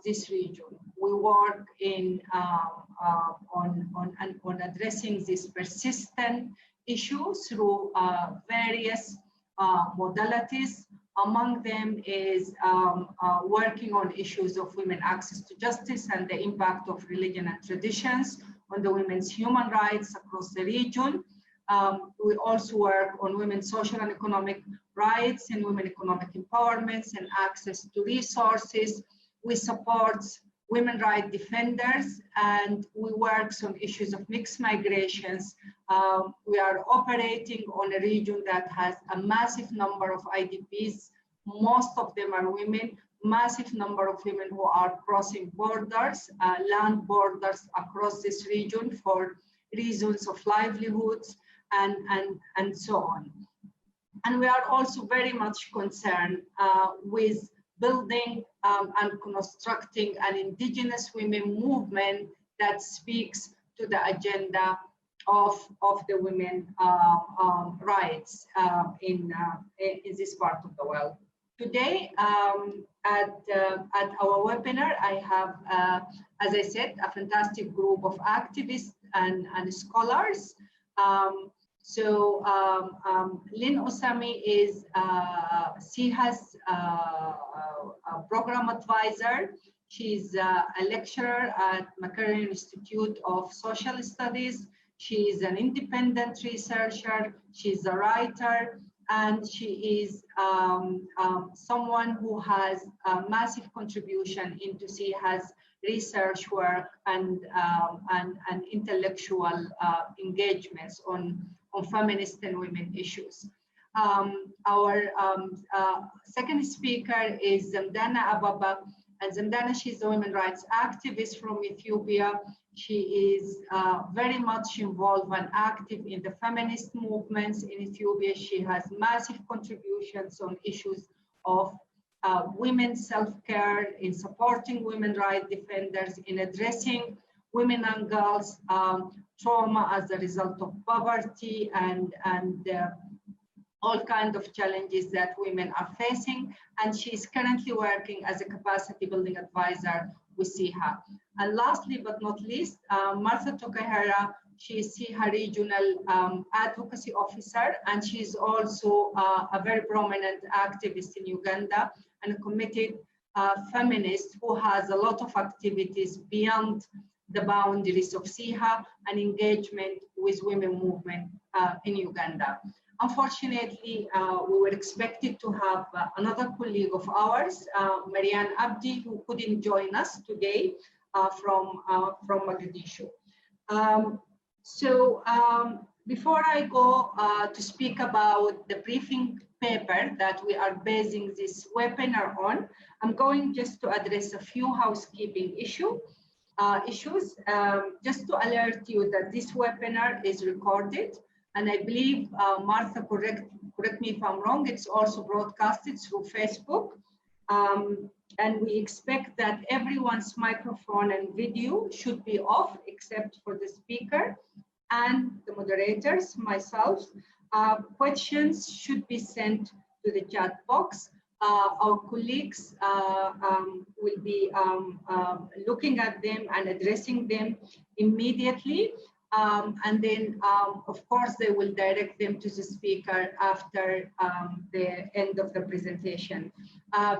this region. We work on addressing this persistent issue through various modalities. Among them is working on issues of women access to justice and the impact of religion and traditions on the women's human rights across the region. We also work on women's social and economic rights and women economic empowerments and access to resources. We support women rights defenders, and we work on issues of mixed migrations. We are operating on a region that has a massive number of IDPs. Most of them are women, massive number of women who are crossing borders, land borders across this region for reasons of livelihoods and so on. And we are also very much concerned with building and constructing an indigenous women movement that speaks to the agenda of the women rights in this part of the world. Today, at our webinar, I have, as I said, a fantastic group of activists and scholars. Lynn Osami is CIHA's program advisor. She's a lecturer at McCarran Institute of Social Studies. She is an independent researcher. She's a writer, and she is someone who has a massive contribution into CIHA's research work and intellectual engagements on feminist and women issues. Our second speaker is Zamdana Ababa, and Zamdana, she's a women rights activist from Ethiopia. She is very much involved and active in the feminist movements in Ethiopia. She has massive contributions on issues of women's self-care, in supporting women rights defenders, in addressing women and girls trauma as a result of poverty and all kinds of challenges that women are facing. And she's currently working as a capacity building advisor with CIHA. And lastly but not least, Martha Tokehara, she is CIHA regional advocacy officer, and she's also a very prominent activist in Uganda and a committed feminist who has a lot of activities beyond the boundaries of CIHA and engagement with women movement in Uganda. Unfortunately, we were expected to have another colleague of ours, Marianne Abdi, who couldn't join us today from Mogadishu. Before I go to speak about the briefing paper that we are basing this webinar on, I'm going just to address a few housekeeping issues. Just to alert you that this webinar is recorded, and I believe, Martha, correct me if I'm wrong, it's also broadcasted through Facebook. And we expect that everyone's microphone and video should be off except for the speaker and the moderators, myself. Questions should be sent to the chat box. Our colleagues will be looking at them and addressing them immediately. And then, of course, they will direct them to the speaker after the end of the presentation.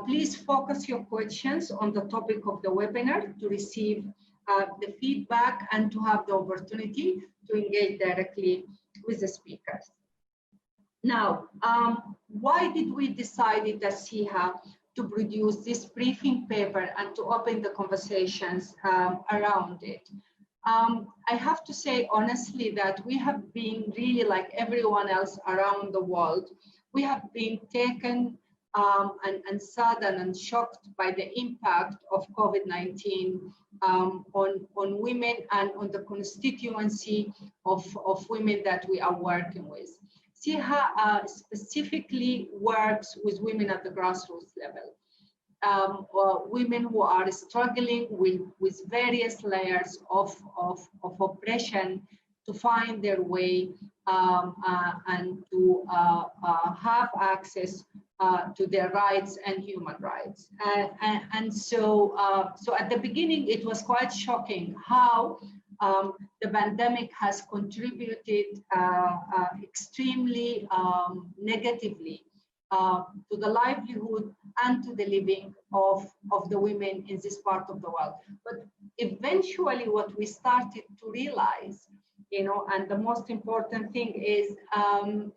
Please focus your questions on the topic of the webinar to receive the feedback and to have the opportunity to engage directly with the speakers. Now, why did we decide at CIHA to produce this briefing paper and to open the conversations around it? I have to say honestly that we have been really, like everyone else around the world, we have been taken and saddened and shocked by the impact of COVID-19 on women and on the constituency of women that we are working with. CIHA specifically works with women at the grassroots level. Women who are struggling with various layers of oppression to find their way and to have access to their rights and human rights. So at the beginning, it was quite shocking how the pandemic has contributed extremely negatively to the livelihood and to the living of the women in this part of the world. But eventually what we started to realize, and the most important thing is to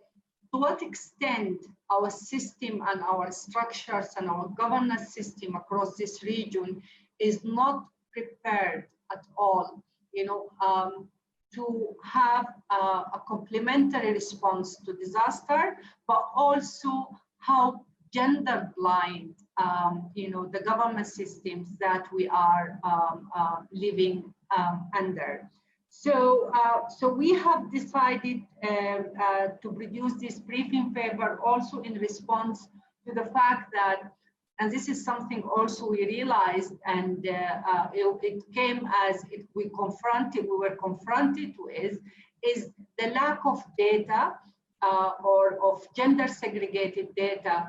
what extent our system and our structures and our governance system across this region is not prepared at all, to have a complementary response to disaster, but also how gender blind, the government systems that we are living under. So we have decided to produce this briefing paper also in response to the fact that, and this is something also we realized, and it came as we were confronted with, is the lack of data or of gender segregated data,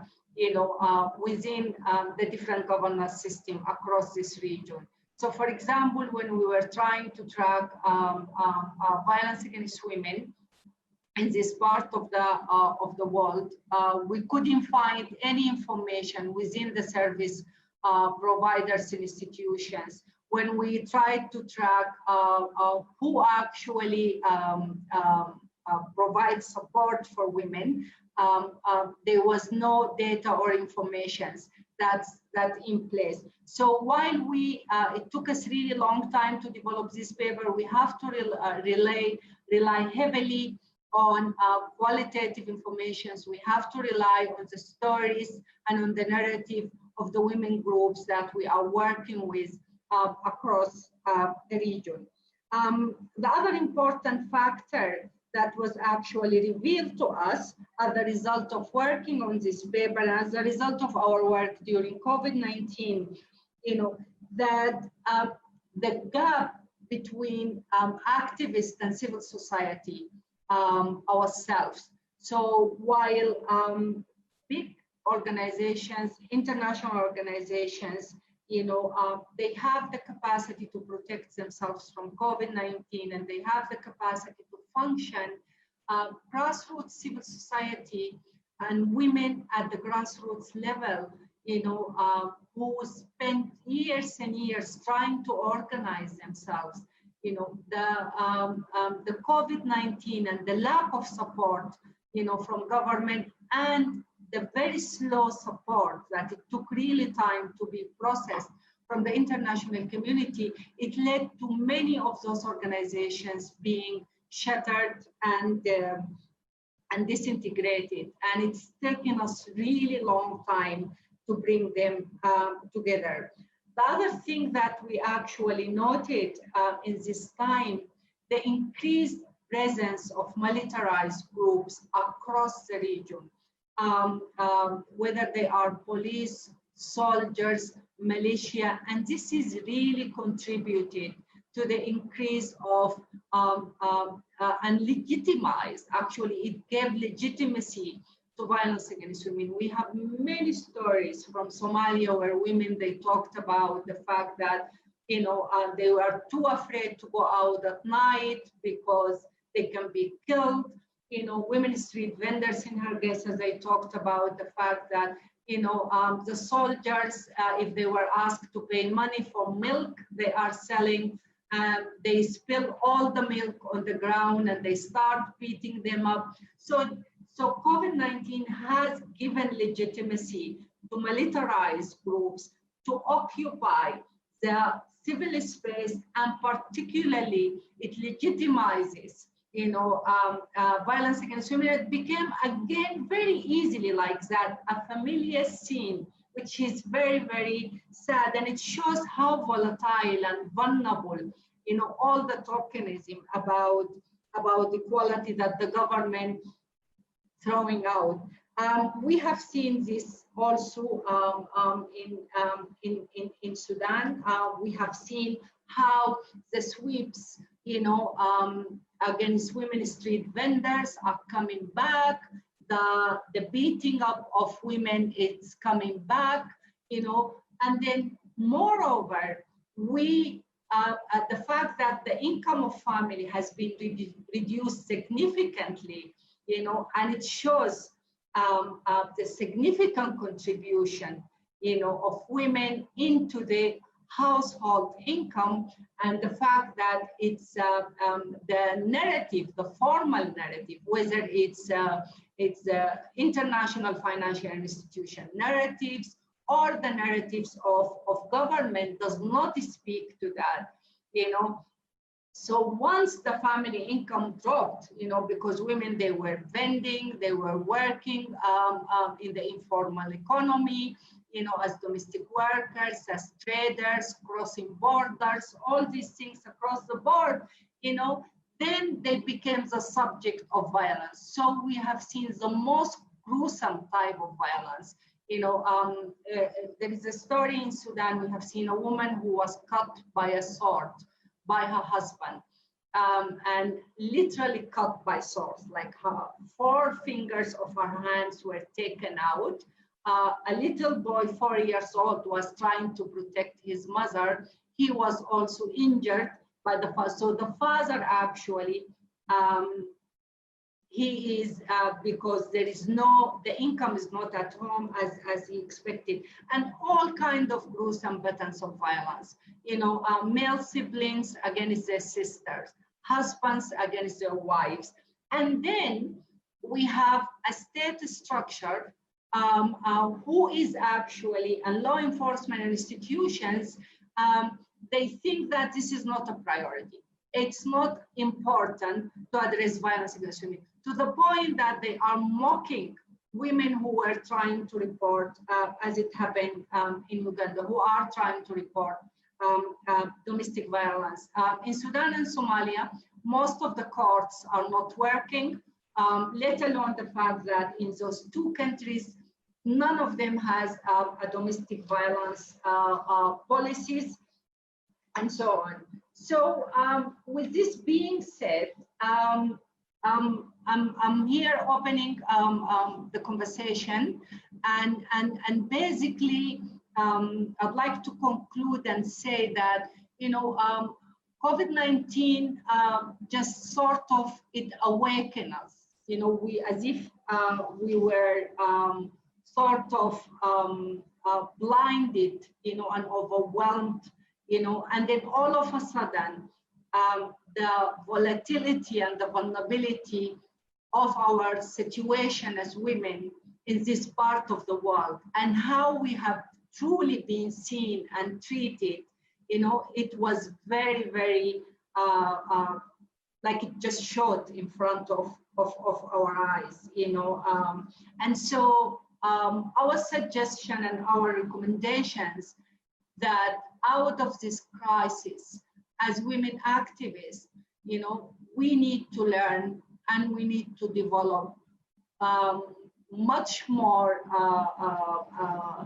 within the different governance system across this region. So, for example, when we were trying to track violence against women in this part of the world, we couldn't find any information within the service providers and institutions. When we tried to track who actually provides support for women, there was no data or information that's in place. So while it took us really long time to develop this paper, we have to rely heavily on qualitative information. We have to rely on the stories and on the narrative of the women groups that we are working with across the region. The other important factor that was actually revealed to us as a result of working on this paper and as a result of our work during COVID-19, that the gap between activists and civil society ourselves. So while big organizations, international organizations, they have the capacity to protect themselves from COVID-19 and they have the capacity to function, grassroots civil society and women at the grassroots level, who spent years and years trying to organize themselves. The COVID-19 and the lack of support, from government and the very slow support that it took really time to be processed from the international community, it led to many of those organizations being shattered and disintegrated. And it's taken us really long time to bring them together. The other thing that we actually noted in this time, the increased presence of militarized groups across the region, whether they are police, soldiers, militia, and this is really contributed to the increase of and legitimized, actually it gave legitimacy to violence against women. We have many stories from Somalia where women, they talked about the fact that, they were too afraid to go out at night because they can be killed. Women street vendors in Hargeisa, they talked about the fact that, the soldiers, if they were asked to pay money for milk, they are selling, they spill all the milk on the ground and they start beating them up. So COVID-19 has given legitimacy to militarized groups to occupy the civil space, and particularly it legitimizes violence against women. It became again very easily like that a familiar scene, which is very, very sad, and it shows how volatile and vulnerable, all the tokenism about equality that the government throwing out. We have seen this also in Sudan. We have seen how the sweeps, against women street vendors are coming back. the beating up of women is coming back, and then moreover, the fact that the income of family has been reduced significantly, and it shows the significant contribution, of women into the household income, and the fact that it's the narrative, the formal narrative, whether it's international financial institution narratives or the narratives of government, does not speak to that, So once the family income dropped, because women, they were vending, they were working in the informal economy, as domestic workers, as traders, crossing borders, all these things across the board, then they became the subject of violence. So we have seen the most gruesome type of violence. There is a story in Sudan. We have seen a woman who was cut by a sword by her husband, and literally cut by swords, like her 4 fingers of her hands were taken out. A little boy, 4 years old, was trying to protect his mother. He was also injured by the father. So the father actually, he is, because there is the income is not at home as he expected, and all kind of gruesome patterns of violence. Male siblings against their sisters, husbands against their wives. And then we have a state structure who is actually, and law enforcement institutions, they think that this is not a priority. It's not important to address violence against women, to the point that they are mocking women who were trying to report, as it happened in Uganda, who are trying to report domestic violence. In Sudan and Somalia, most of the courts are not working, let alone the fact that in those 2 countries, none of them has a domestic violence policies, and so on. So with this being said, I'm here opening the conversation, and basically I'd like to conclude and say that COVID-19 just sort of, it awakened us. We, as if we were sort of blinded, and overwhelmed, and then all of a sudden, the volatility and the vulnerability of our situation as women in this part of the world, and how we have truly been seen and treated, it was very, very, like it just showed in front of our eyes, and so our suggestion and our recommendations that out of this crisis, as women activists, we need to learn and we need to develop much more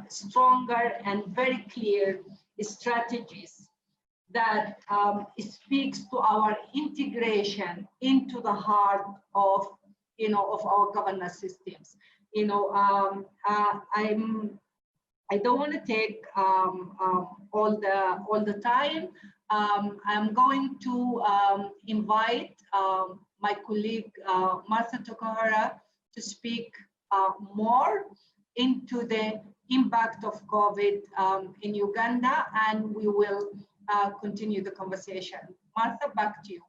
stronger and very clear strategies that speaks to our integration into the heart of, of our governance systems. I don't want to take all the time. I'm going to invite my colleague Martha Tokahara to speak more into the impact of COVID in Uganda, and we will continue the conversation. Martha, back to you.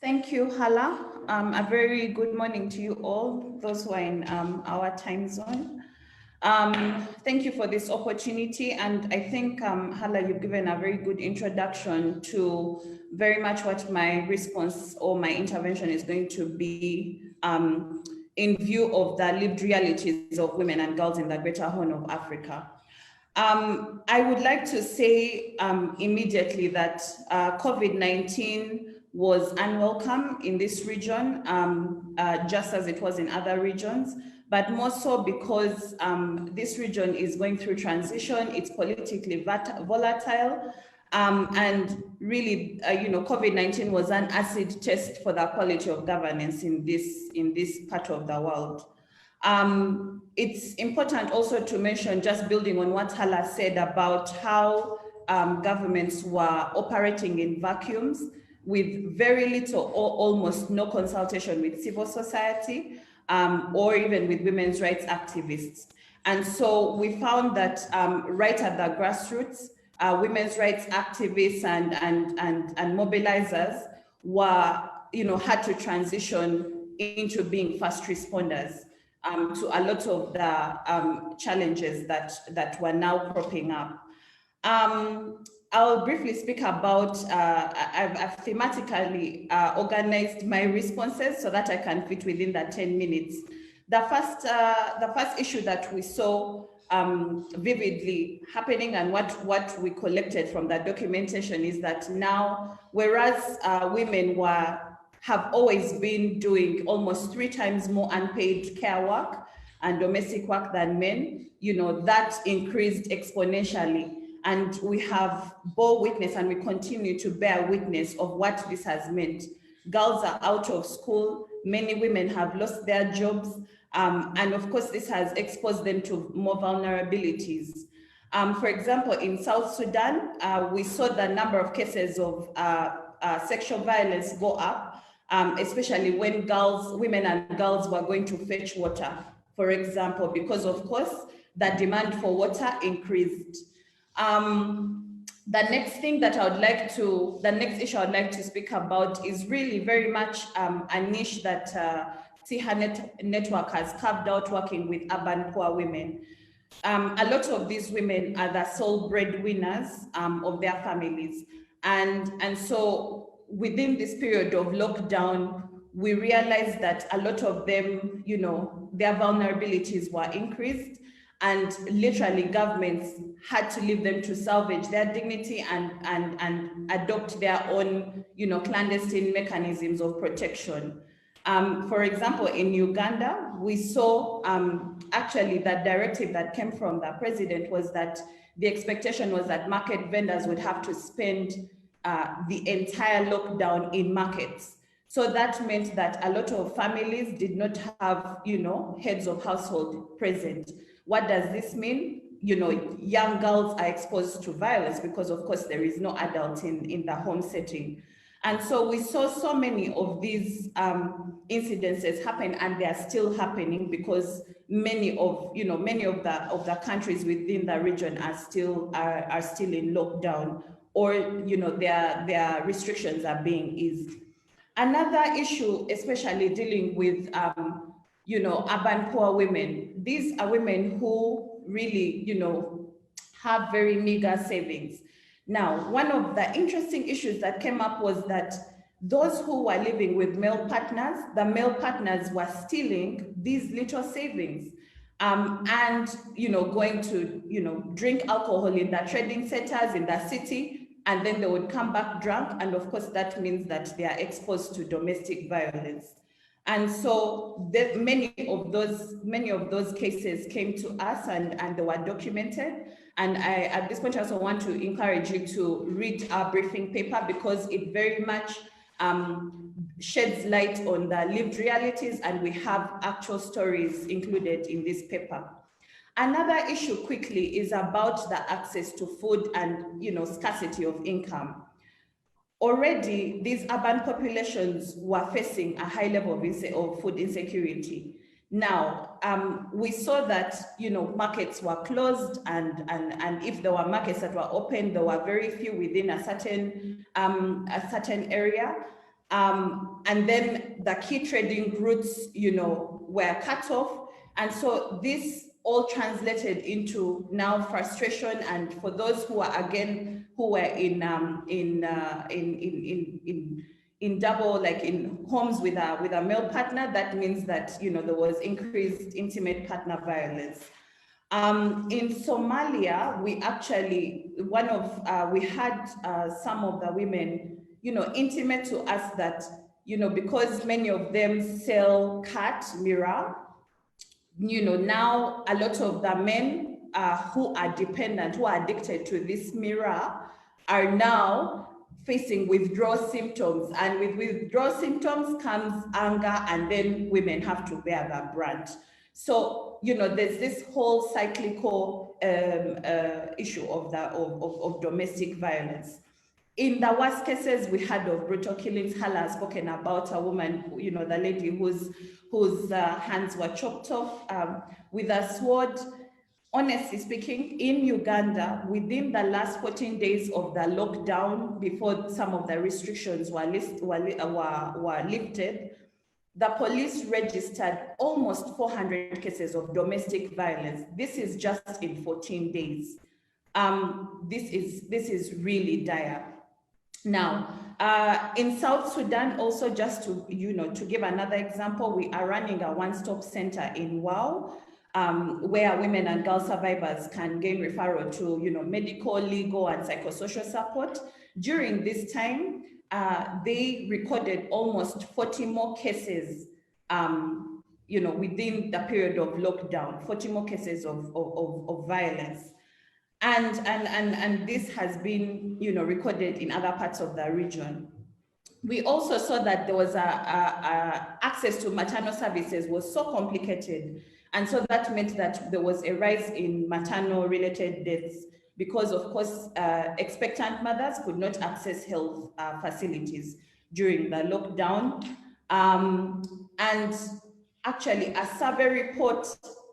Thank you, Hala. A very good morning to you all, those who are in our time zone. Thank you for this opportunity. And I think, Hala, you've given a very good introduction to very much what my response or my intervention is going to be in view of the lived realities of women and girls in the Greater Horn of Africa. I would like to say immediately that COVID-19 was unwelcome in this region, just as it was in other regions, but more so because this region is going through transition, it's politically volatile, And really, COVID-19 was an acid test for the quality of governance in this part of the world. It's important also to mention, just building on what Hala said about how governments were operating in vacuums with very little or almost no consultation with civil society or even with women's rights activists. And so we found that right at the grassroots, women's rights activists and mobilizers were, had to transition into being first responders to a lot of the challenges that were now cropping up. I'll briefly speak about, I've thematically organized my responses so that I can fit within the 10 minutes. The first issue that we saw vividly happening, and what we collected from that documentation, is that now, whereas women have always been doing almost 3 times more unpaid care work and domestic work than men, that increased exponentially. And we have bore witness, and we continue to bear witness of what this has meant. Girls are out of school, many women have lost their jobs, and of course, this has exposed them to more vulnerabilities. For example, in South Sudan, we saw the number of cases of sexual violence go up, especially when women and girls were going to fetch water, for example, because of course, the demand for water increased. The next thing that the next issue I'd like to speak about is really very much a niche that TIHA network has carved out, working with urban poor women. A lot of these women are the sole breadwinners of their families. And so within this period of lockdown, we realized that a lot of them, their vulnerabilities were increased, and literally governments had to leave them to salvage their dignity and adopt their own, clandestine mechanisms of protection. For example, in Uganda, we saw actually that directive that came from the president was that the expectation was that market vendors would have to spend the entire lockdown in markets. So that meant that a lot of families did not have, heads of household present. What does this mean? Young girls are exposed to violence because, of course, there is no adult in the home setting. And so we saw so many of these incidences happen, and they are still happening because many of the countries within the region are still in lockdown, or their restrictions are being eased. Another issue, especially dealing with urban poor women. These are women who really, have very meager savings. Now, one of the interesting issues that came up was that those who were living with male partners, the male partners were stealing these little savings and, going to, drink alcohol in the trading centers in the city, and then they would come back drunk. And of course, that means that they are exposed to domestic violence. And so many of those cases came to us, and they were documented. And at this point, I also want to encourage you to read our briefing paper, because it very much sheds light on the lived realities, and we have actual stories included in this paper. Another issue quickly is about the access to food and scarcity of income. Already, these urban populations were facing a high level of food insecurity. Now, we saw that markets were closed, and if there were markets that were open, there were very few within a certain area, and then the key trading routes were cut off, and so this all translated into now frustration. And for those who were in double, like in homes with a male partner, that means that there was increased intimate partner violence. In Somalia, we actually we had some of the women intimate to us that because many of them sell cat mirror, now a lot of the men who are dependent, who are addicted to this mirror, are now facing withdrawal symptoms, and with withdrawal symptoms comes anger, and then women have to bear the brunt. So, you know, there's this whole cyclical issue of domestic violence. In the worst cases, we had of brutal killings. Hala has spoken about a woman, you know, the lady whose hands were chopped off with a sword. Honestly speaking, in Uganda, within the last 14 days of the lockdown, before some of the restrictions were lifted, the police registered almost 400 cases of domestic violence. This is just in 14 days. This is really dire. Now, in South Sudan, also just to, you know, to give another example, we are running a one-stop center in VAWG, where women and girl survivors can gain referral to, you know, medical, legal, and psychosocial support. During this time, they recorded almost 40 more cases, you know, within the period of lockdown, 40 more cases of violence. And this has been, you know, recorded in other parts of the region. We also saw that there was access to maternal services was so complicated. And so that meant that there was a rise in maternal related deaths because, of course, expectant mothers could not access health facilities during the lockdown. And actually, a survey report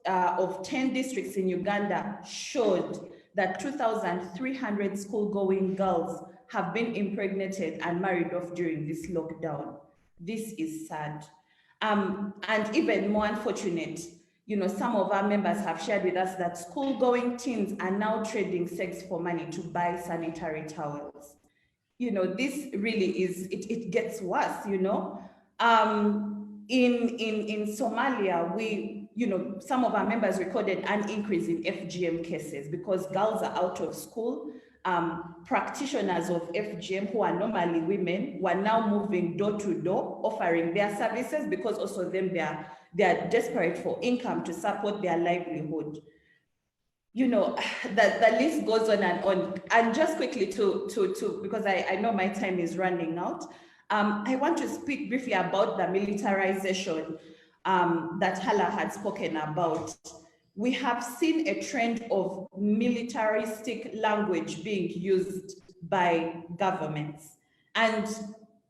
of 10 districts in Uganda showed that 2,300 school-going girls have been impregnated and married off during this lockdown. This is sad. And even more unfortunate, you know, some of our members have shared with us that school-going teens are now trading sex for money to buy sanitary towels. You know, this really is, it gets worse, you know. In Somalia, you know, some of our members recorded an increase in FGM cases because girls are out of school. Practitioners of FGM, who are normally women, were now moving door to door, offering their services because also they are desperate for income to support their livelihood. You know, the list goes on and on. And just quickly because I know my time is running out, I want to speak briefly about the militarization that Hala had spoken about. We have seen a trend of militaristic language being used by governments. And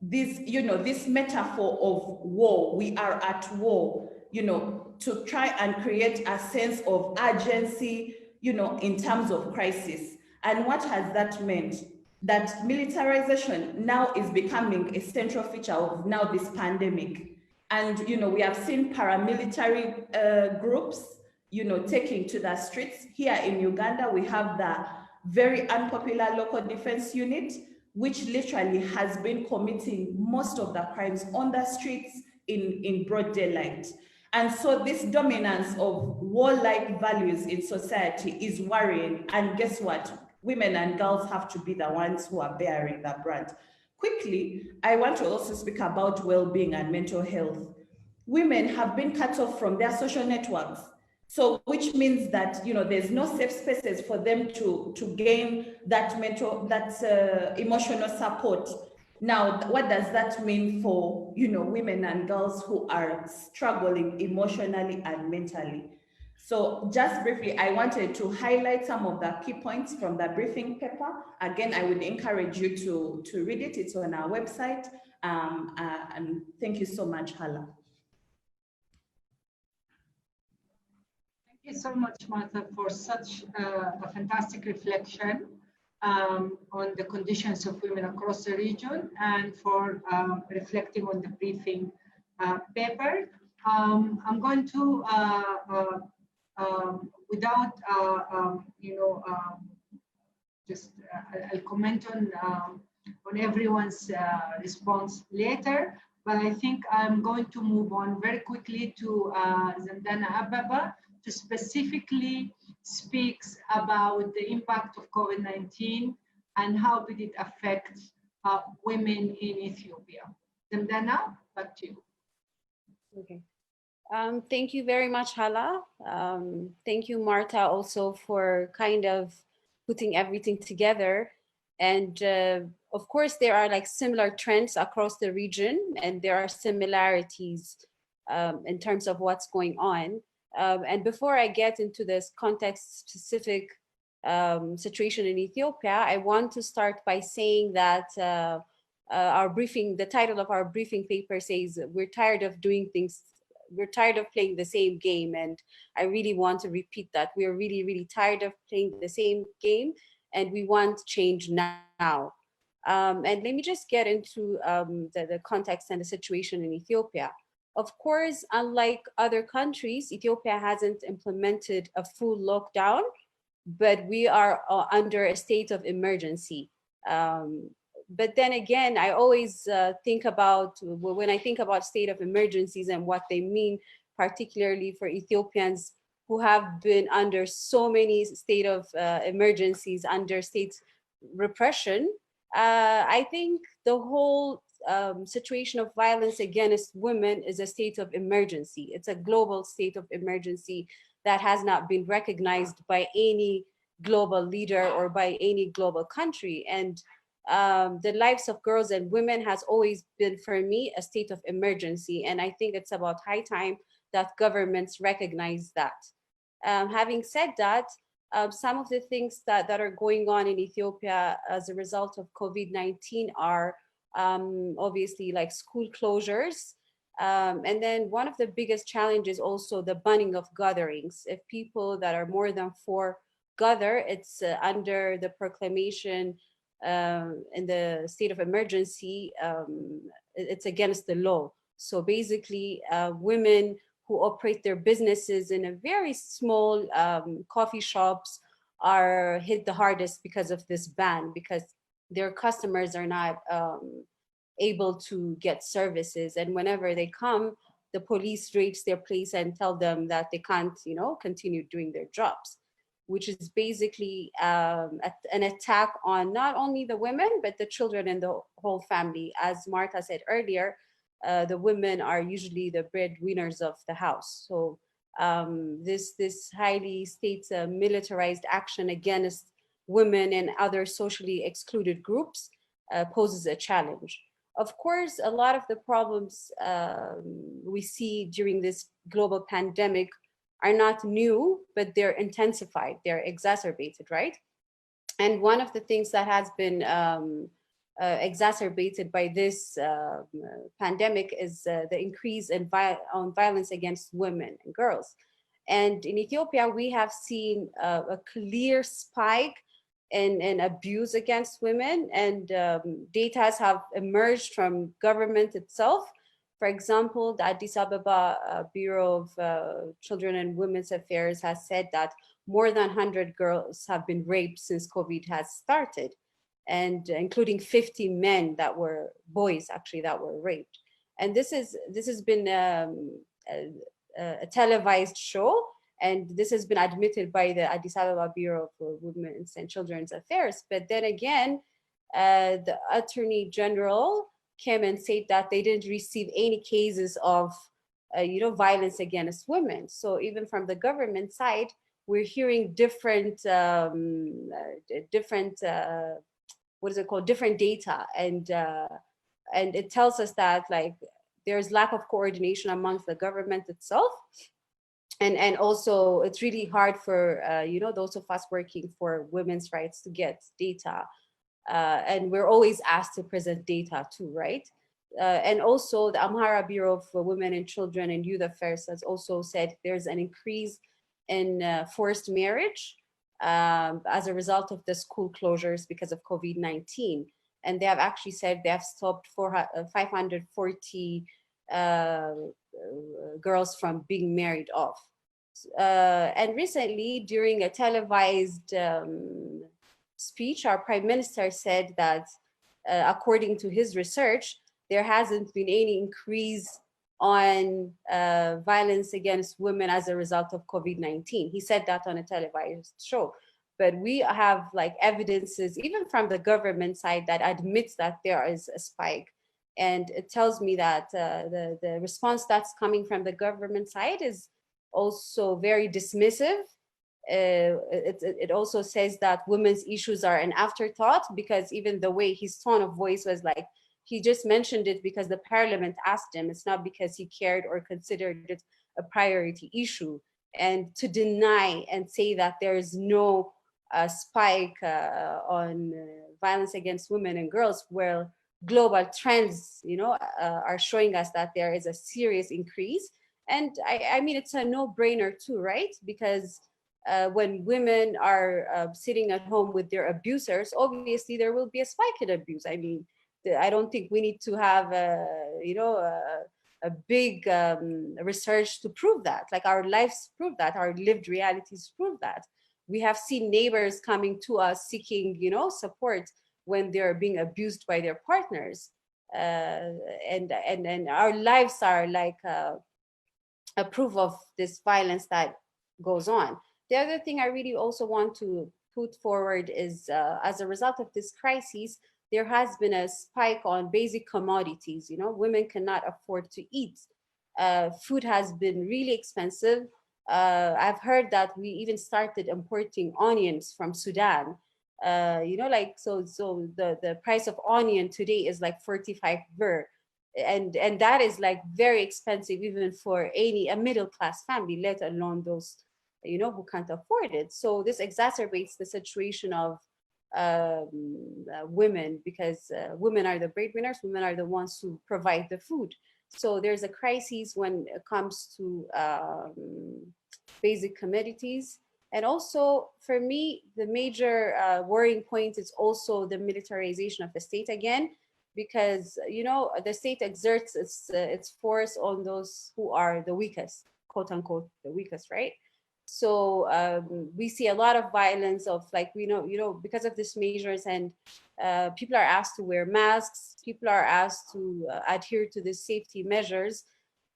this, you know, this metaphor of war, we are at war, you know, to try and create a sense of urgency, you know, in terms of crisis. And what has that meant? That militarization now is becoming a central feature of now this pandemic. And, you know, we have seen paramilitary groups, you know, taking to the streets. Here in Uganda, we have the very unpopular local defense unit, which literally has been committing most of the crimes on the streets in broad daylight. And so this dominance of warlike values in society is worrying. And guess what? Women and girls have to be the ones who are bearing the brunt. Quickly, I want to also speak about well-being and mental health. Women have been cut off from their social networks. So which means that, you know, there's no safe spaces for them to gain that emotional support. Now, what does that mean for, you know, women and girls who are struggling emotionally and mentally? So just briefly, I wanted to highlight some of the key points from the briefing paper. Again, I would encourage you to read it. It's on our website. And thank you so much, Hala. Thank you so much, Martha, for such a fantastic reflection on the conditions of women across the region and for reflecting on the briefing paper. I'm going to, without, I'll comment on everyone's response later, but I think I'm going to move on very quickly to Zandana Ababa, to specifically speaks about the impact of COVID-19 and how did it affect women in Ethiopia. Zandana, back to you. Okay. Thank you very much, Hala. Thank you, Martha, also for kind of putting everything together And of course, there are like similar trends across the region, and there are similarities in terms of what's going on. And before I get into this context-specific situation in Ethiopia, I want to start by saying that the title of our briefing paper says, we're tired of doing things, we're tired of playing the same game. And I really want to repeat that. We're really, really tired of playing the same game, and we want change now. And let me just get into the context and the situation in Ethiopia. Of course, unlike other countries, Ethiopia hasn't implemented a full lockdown, but we are under a state of emergency. But then again, I always think about, when I think about state of emergencies and what they mean, particularly for Ethiopians who have been under so many state of emergencies, under state repression, I think the whole situation of violence against women is a state of emergency. It's a global state of emergency that has not been recognized by any global leader or by any global country. And the lives of girls and women has always been, for me, a state of emergency. And I think it's about high time that governments recognize that. Having said that, some of the things that are going on in Ethiopia as a result of COVID-19 are obviously like school closures. And then one of the biggest challenges also the banning of gatherings. If people that are more than 4 gather, it's under the proclamation in the state of emergency, it's against the law. So basically women who operate their businesses in a very small coffee shops are hit the hardest because of this ban, because their customers are not able to get services. And whenever they come, the police raids their place and tell them that they can't, continue doing their jobs, which is basically an attack on not only the women, but the children and the whole family. As Martha said earlier, the women are usually the breadwinners of the house. So this highly state militarized action against women and other socially excluded groups poses a challenge. Of course, a lot of the problems we see during this global pandemic are not new, but they're intensified, they're exacerbated, right? And one of the things that has been exacerbated by this pandemic is the increase in violence against women and girls. And in Ethiopia, we have seen a clear spike in abuse against women, and data have emerged from government itself. For example, the Addis Ababa Bureau of Children and Women's Affairs has said that more than 100 girls have been raped since COVID has started, and including 50 men that were boys actually that were raped. And this has been a televised show, and this has been admitted by the Addis Ababa Bureau for Women's and Children's Affairs. But then again, the Attorney General came and said that they didn't receive any cases of violence against women. So even from the government side, we're hearing different different data, and it tells us that like there's lack of coordination amongst the government itself, and also it's really hard for those of us working for women's rights to get data, and we're always asked to present data too, right? And also the Amhara Bureau of Women and Children and Youth Affairs has also said there's an increase in forced marriage as a result of the school closures because of COVID-19. And they have actually said they have stopped 540 girls from being married off. And recently, during a televised speech, our Prime Minister said that according to his research, there hasn't been any increase on violence against women as a result of COVID-19. He said that on a televised show. But we have like evidences, even from the government side, that admits that there is a spike. And it tells me that the response that's coming from the government side is also very dismissive it also says that women's issues are an afterthought, because even the way his tone of voice was like, he just mentioned it because the parliament asked him. It's not because he cared or considered it a priority issue. And to deny and say that there is no spike on violence against women and girls, where global trends, are showing us that there is a serious increase. And I mean, it's a no-brainer too, right? Because when women are sitting at home with their abusers, obviously there will be a spike in abuse. I mean, I don't think we need to have a big research to prove that. Like, our lives prove that, our lived realities prove that. We have seen neighbors coming to us seeking, support when they're being abused by their partners, and our lives are like a proof of this violence that goes on. The other thing I really also want to put forward is, as a result of this crisis, there has been a spike on basic commodities. Women cannot afford to eat. Food has been really expensive. I've heard that we even started importing onions from Sudan. So the price of onion today is like 45 birr. And that is like very expensive even for a middle class family, let alone those, who can't afford it. So this exacerbates the situation of women, because women are the breadwinners, women are the ones who provide the food. So there's a crisis when it comes to basic commodities. And also, for me, the major worrying point is also the militarization of the state again, because the state exerts its force on those who are the weakest, quote unquote, the weakest, right? So we see a lot of violence of, like, because of these measures, and people are asked to wear masks, people are asked to adhere to the safety measures,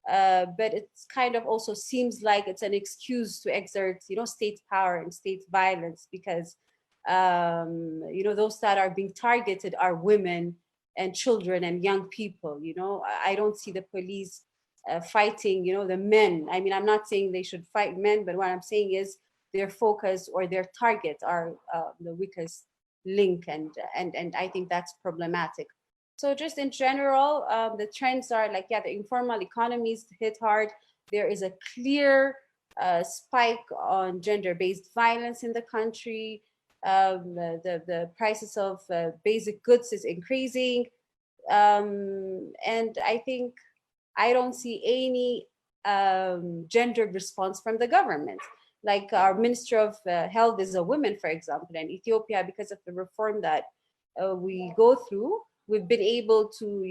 but it's kind of also seems like it's an excuse to exert, state power and state violence, because those that are being targeted are women and children and young people. I don't see the police fighting, the men. I mean, I'm not saying they should fight men, but what I'm saying is their focus or their target are the weakest link, and I think that's problematic. So just in general, the trends are like, the informal economies hit hard. There is a clear spike on gender-based violence in the country. The prices of basic goods is increasing, and I think I don't see any gendered response from the government. Like, our Minister of Health is a woman, for example, and Ethiopia, because of the reform that we go through, we've been able to,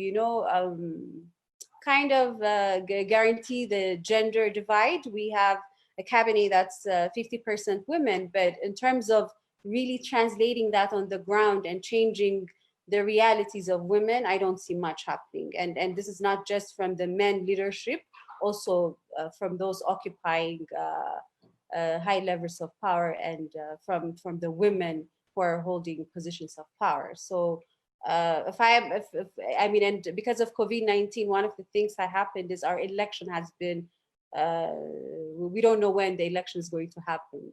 kind of guarantee the gender divide. We have a cabinet that's 50% women, but in terms of really translating that on the ground and changing the realities of women, I don't see much happening. And this is not just from the men leadership, also from those occupying high levels of power, and from the women who are holding positions of power. So and because of COVID-19, one of the things that happened is our election has been, we don't know when the election is going to happen.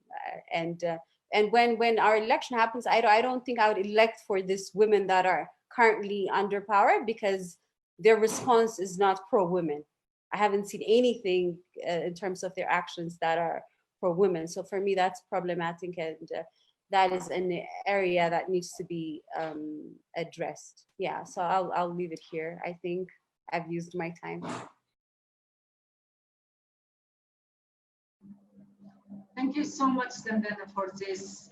And when our election happens, I don't think I would elect for these women that are currently under power, because their response is not pro-women. I haven't seen anything in terms of their actions that are pro-women. So for me, that's problematic, and that is an area that needs to be addressed. Yeah, so I'll leave it here. I think I've used my time. Thank you so much, Dandana, for this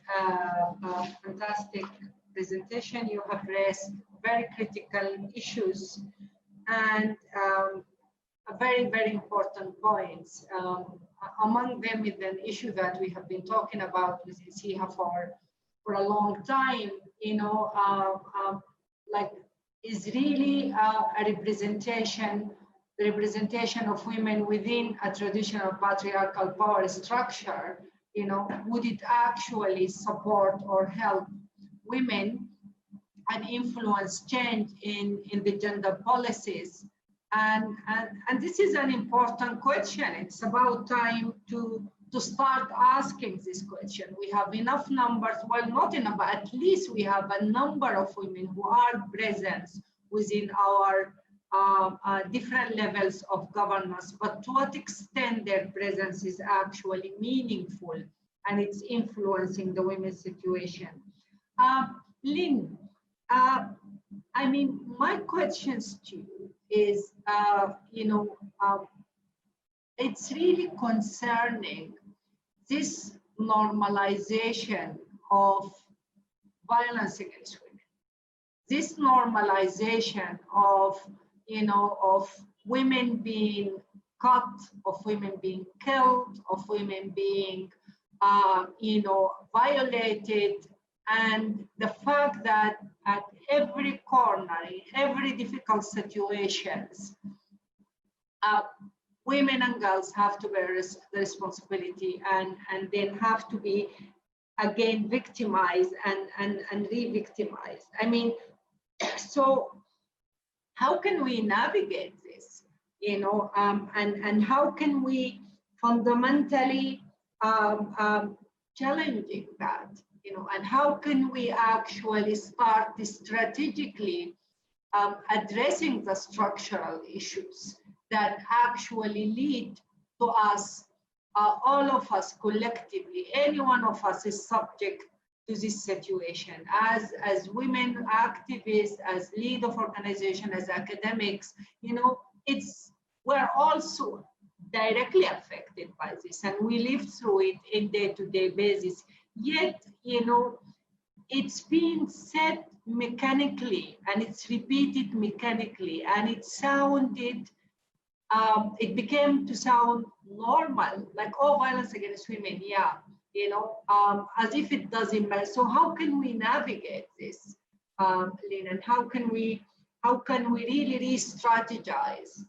fantastic presentation. You have raised very critical issues and very, very important points. Among them is an issue that we have been talking about with SIHA for a long time, like, is really a representation of women within a traditional patriarchal power structure. Would it actually support or help women and influence change in the gender policies? And this is an important question. It's about time to to start asking this question. We have enough numbers, well, not enough, but at least we have a number of women who are present within our different levels of governance, but to what extent their presence is actually meaningful and it's influencing the women's situation. Lynn, I mean, my questions to you is, it's really concerning this normalization of violence against women, this normalization of, of women being cut, of women being killed, of women being, violated, and the fact that at every corner, in every difficult situations, women and girls have to bear the responsibility and then have to be again victimized and re-victimized. I mean, so how can we navigate this, and how can we fundamentally challenging that, and how can we actually start strategically addressing the structural issues that actually lead to us, all of us collectively, any one of us is subject to this situation. As women activists, as lead of organization, as academics, we're also directly affected by this, and we live through it in day-to-day basis. Yet, it's being said mechanically, and it's repeated mechanically, and it sounded, it became to sound normal, like, oh, violence against women, yeah, as if it doesn't matter. So how can we navigate this, Lynn, and how can we really re-strategize?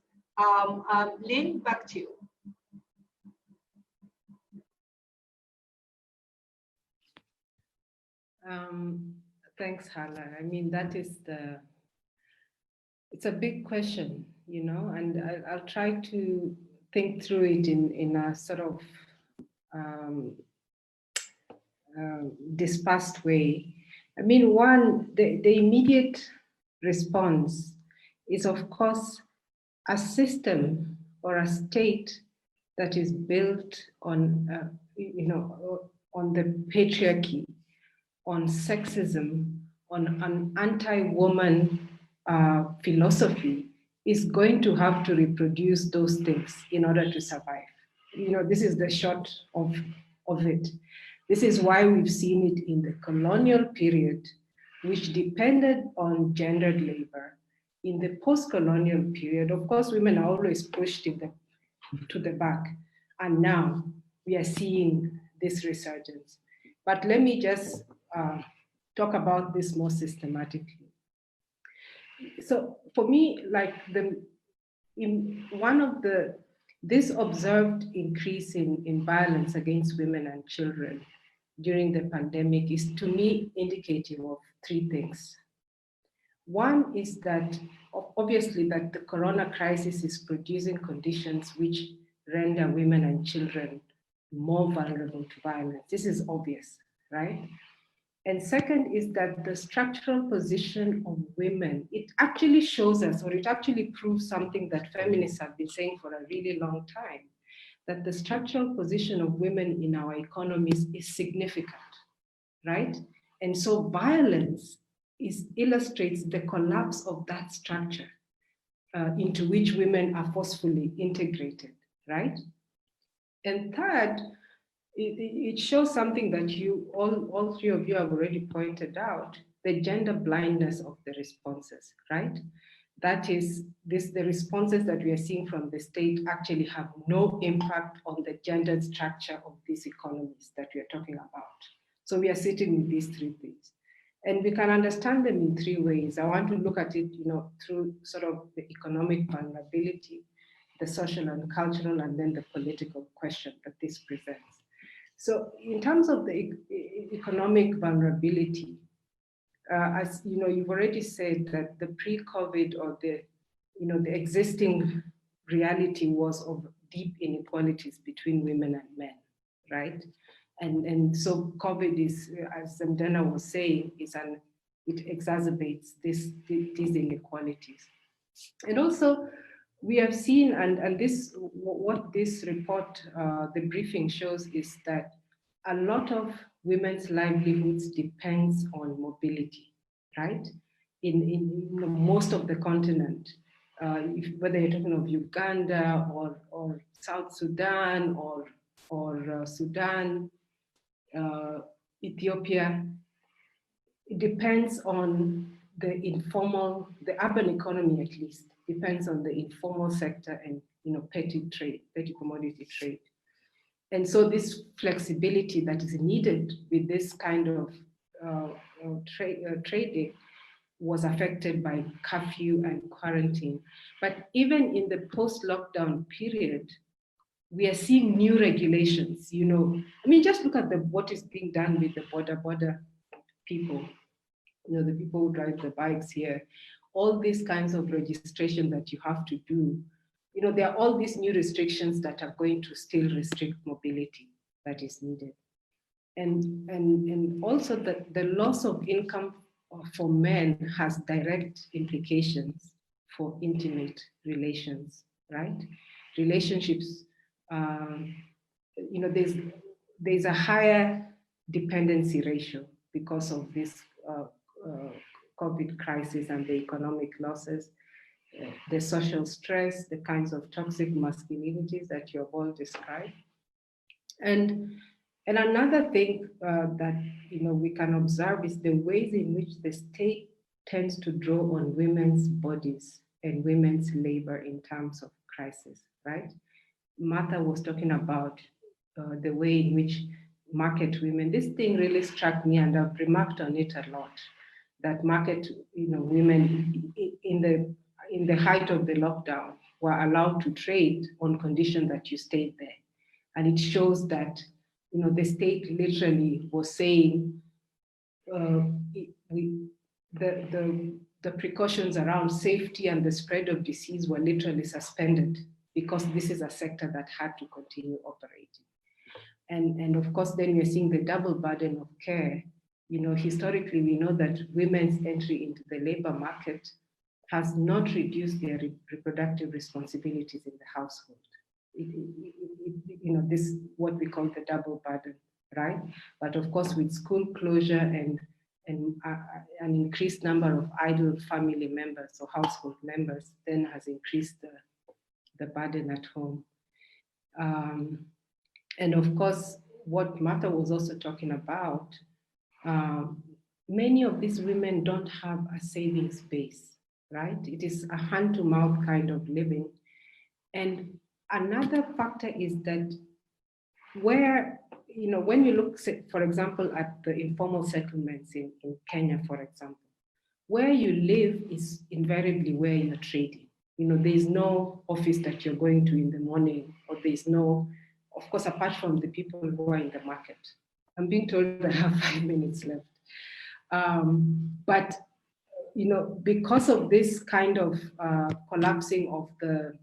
Lynn, back to you. Thanks, Hala. I mean, it's a big question, and I'll try to think through it in a sort of dispersed way. I mean, the immediate response is, of course, a system or a state that is built on, on the patriarchy, on sexism, on an anti-woman philosophy, is going to have to reproduce those things in order to survive. This is the short of it. This is why we've seen it in the colonial period, which depended on gendered labor. In the post-colonial period, of course, women are always pushed to the back. And now we are seeing this resurgence. But let me just talk about this more systematically. So for me, like this observed increase in violence against women and children during the pandemic is, to me, indicative of three things. One is that, obviously, that the corona crisis is producing conditions which render women and children more vulnerable to violence. This is obvious, right? And second is that the structural position of women, it actually shows us, or it actually proves something that feminists have been saying for a really long time, that the structural position of women in our economies is significant, right? And so violence illustrates the collapse of that structure into which women are forcefully integrated, right? And third, it shows something that all three of you have already pointed out, the gender blindness of the responses, right? That is, the responses that we are seeing from the state actually have no impact on the gendered structure of these economies that we are talking about. So we are sitting with these three things. And we can understand them in three ways. I want to look at it, through sort of the economic vulnerability, the social and cultural, and then the political question that this presents. So in terms of the economic vulnerability, as you've already said that the pre-COVID or the existing reality was of deep inequalities between women and men, right? And so COVID is, as Zamdana was saying, it exacerbates these inequalities. And also, we have seen, and this, what this report, the briefing shows, is that a lot of women's livelihoods depends on mobility, right? In most of the continent, whether you're talking of Uganda or South Sudan or Sudan, Ethiopia, it depends on the urban economy, at least, depends on the informal sector and petty trade, petty commodity trade. And so this flexibility that is needed with this kind of trading was affected by curfew and quarantine. But even in the post-lockdown period, we are seeing new regulations. I mean, just look at what is being done with the border people. The people who drive the bikes here, all these kinds of registration that you have to do. There are all these new restrictions that are going to still restrict mobility that is needed. And also the loss of income for men has direct implications for intimate relations, right? Relationships, there's a higher dependency ratio because of this COVID crisis and the economic losses, the social stress, the kinds of toxic masculinities that you've all described. And another thing that we can observe is the ways in which the state tends to draw on women's bodies and women's labor in terms of crisis, right? Martha was talking about the way in which market women, this thing really struck me, and I've remarked on it a lot, that market women in the height of the lockdown were allowed to trade on condition that you stayed there. And it shows that the state literally was saying the precautions around safety and the spread of disease were literally suspended because this is a sector that had to continue operating. And of course, then we're seeing the double burden of care. Historically, we know that women's entry into the labor market has not reduced their reproductive responsibilities in the household. This what we call the double burden, right? But of course, with school closure and an increased number of idle family members or household members, then has increased the burden at home. And of course, what Martha was also talking about, many of these women don't have a savings base, right? It is a hand-to-mouth kind of living. And another factor is that when you look, for example, at the informal settlements in Kenya, for example, where you live is invariably where you're trading. There's no office that you're going to in the morning, or there's no, of course, apart from the people who are in the market. I'm being told I have 5 minutes left. But because of this kind of collapsing of the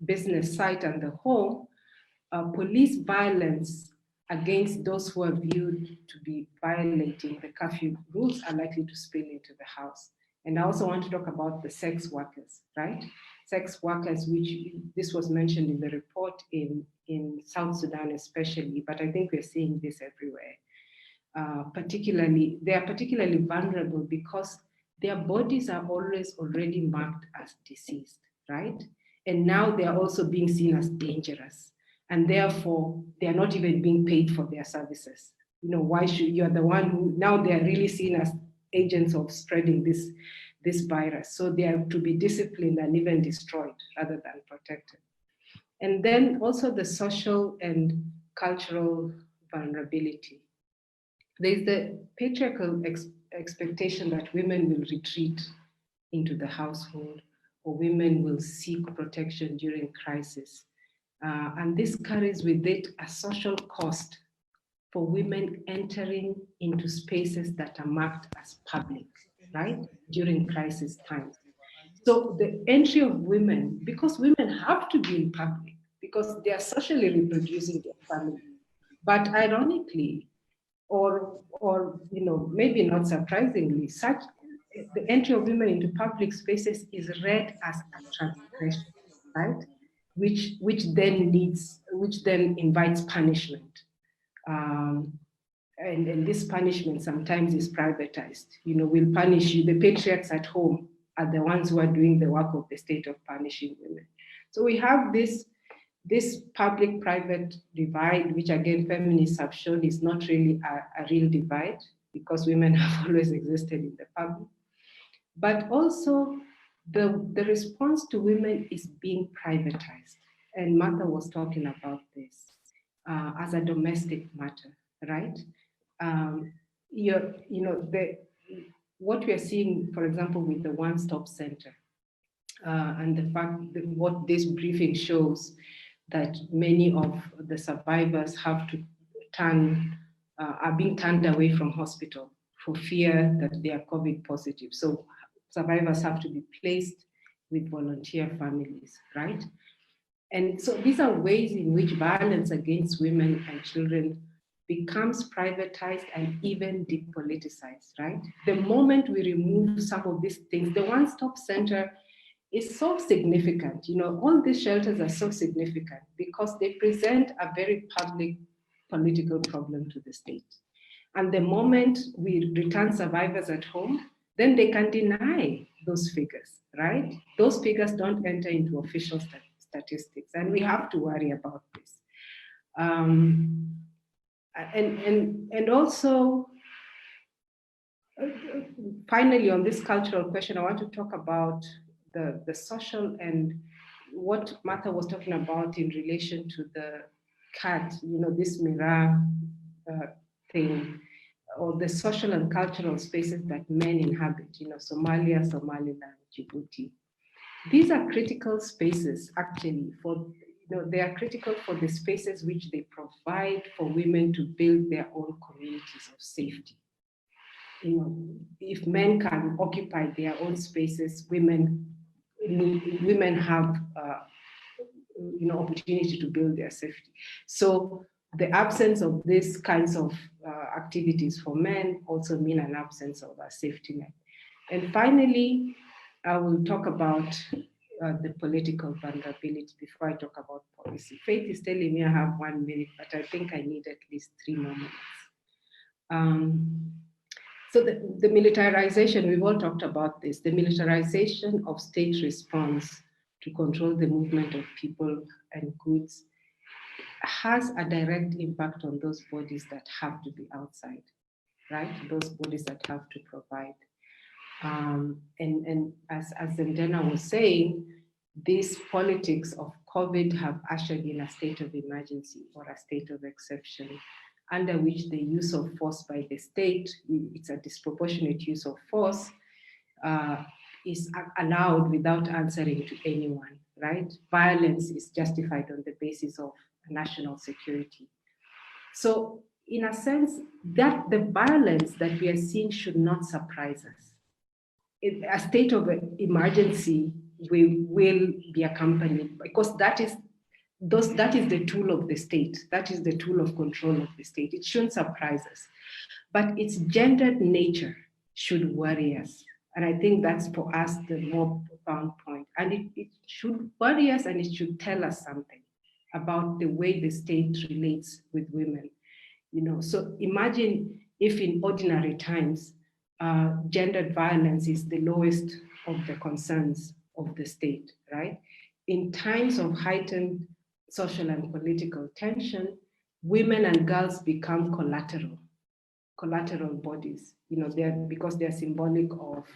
business site and the home, police violence against those who are viewed to be violating the curfew rules are likely to spill into the house. And I also want to talk about the sex workers, right? Sex workers, which this was mentioned in the report in South Sudan especially, but I think we're seeing this everywhere. They are particularly vulnerable because their bodies are always already marked as diseased, right? And now they are also being seen as dangerous. And therefore, they are not even being paid for their services. Why should you're the one who, now they are really seen as agents of spreading this virus. So they are to be disciplined and even destroyed rather than protected. And then also the social and cultural vulnerability. There's the patriarchal expectation that women will retreat into the household, or women will seek protection during crisis. And this carries with it a social cost for women entering into spaces that are marked as public, right, during crisis times. So the entry of women, because women have to be in public, because they are socially reproducing their family, But ironically, or maybe not surprisingly, the entry of women into public spaces is read as a transgression, right? Which then invites punishment. And this punishment sometimes is privatized. We'll punish you. The patriarchs at home are the ones who are doing the work of the state of punishing women. So we have this public-private divide, which again, feminists have shown is not really a real divide, because women have always existed in the public. But also the response to women is being privatized. And Martha was talking about this as a domestic matter, right? What we are seeing, for example, with the one-stop center, and the fact that what this briefing shows, that many of the survivors have to are being turned away from hospital for fear that they are COVID positive. So survivors have to be placed with volunteer families, right? And so these are ways in which violence against women and children becomes privatized and even depoliticized, right? The moment we remove some of these things, the one-stop center is so significant. All these shelters are so significant because they present a very public political problem to the state. And the moment we return survivors at home, then they can deny those figures, right? Those figures don't enter into official statistics, and we have to worry about this. And also, finally, on this cultural question, I want to talk about the social and what Martha was talking about in relation to the cat, this mirror thing, or the social and cultural spaces that men inhabit, Somalia, Somaliland, Djibouti. These are critical spaces, actually, they are critical for the spaces which they provide for women to build their own communities of safety. If men can occupy their own spaces, women have opportunity to build their safety. So the absence of these kinds of activities for men also mean an absence of a safety net. And finally, I will talk about the political vulnerability before I talk about policy. Faith is telling me I have 1 minute, but I think I need at least 3 more minutes. So the militarization, we've all talked about this, the militarization of state response to control the movement of people and goods has a direct impact on those bodies that have to be outside, right? Those bodies that have to provide. And as Zendena was saying, these politics of COVID have ushered in a state of emergency or a state of exception, under which the use of force by the state, it's a disproportionate use of force, is allowed without answering to anyone, right? Violence is justified on the basis of national security. So in a sense, that the violence that we are seeing should not surprise us. A state of emergency will be accompanied, because that is the tool of the state. That is the tool of control of the state. It shouldn't surprise us. But its gendered nature should worry us. And I think that's for us the more profound point. And it should worry us, and it should tell us something about the way the state relates with women. So imagine if in ordinary times, gendered violence is the lowest of the concerns of the state, right? In times of heightened social and political tension, women and girls become collateral bodies, because they're symbolic of,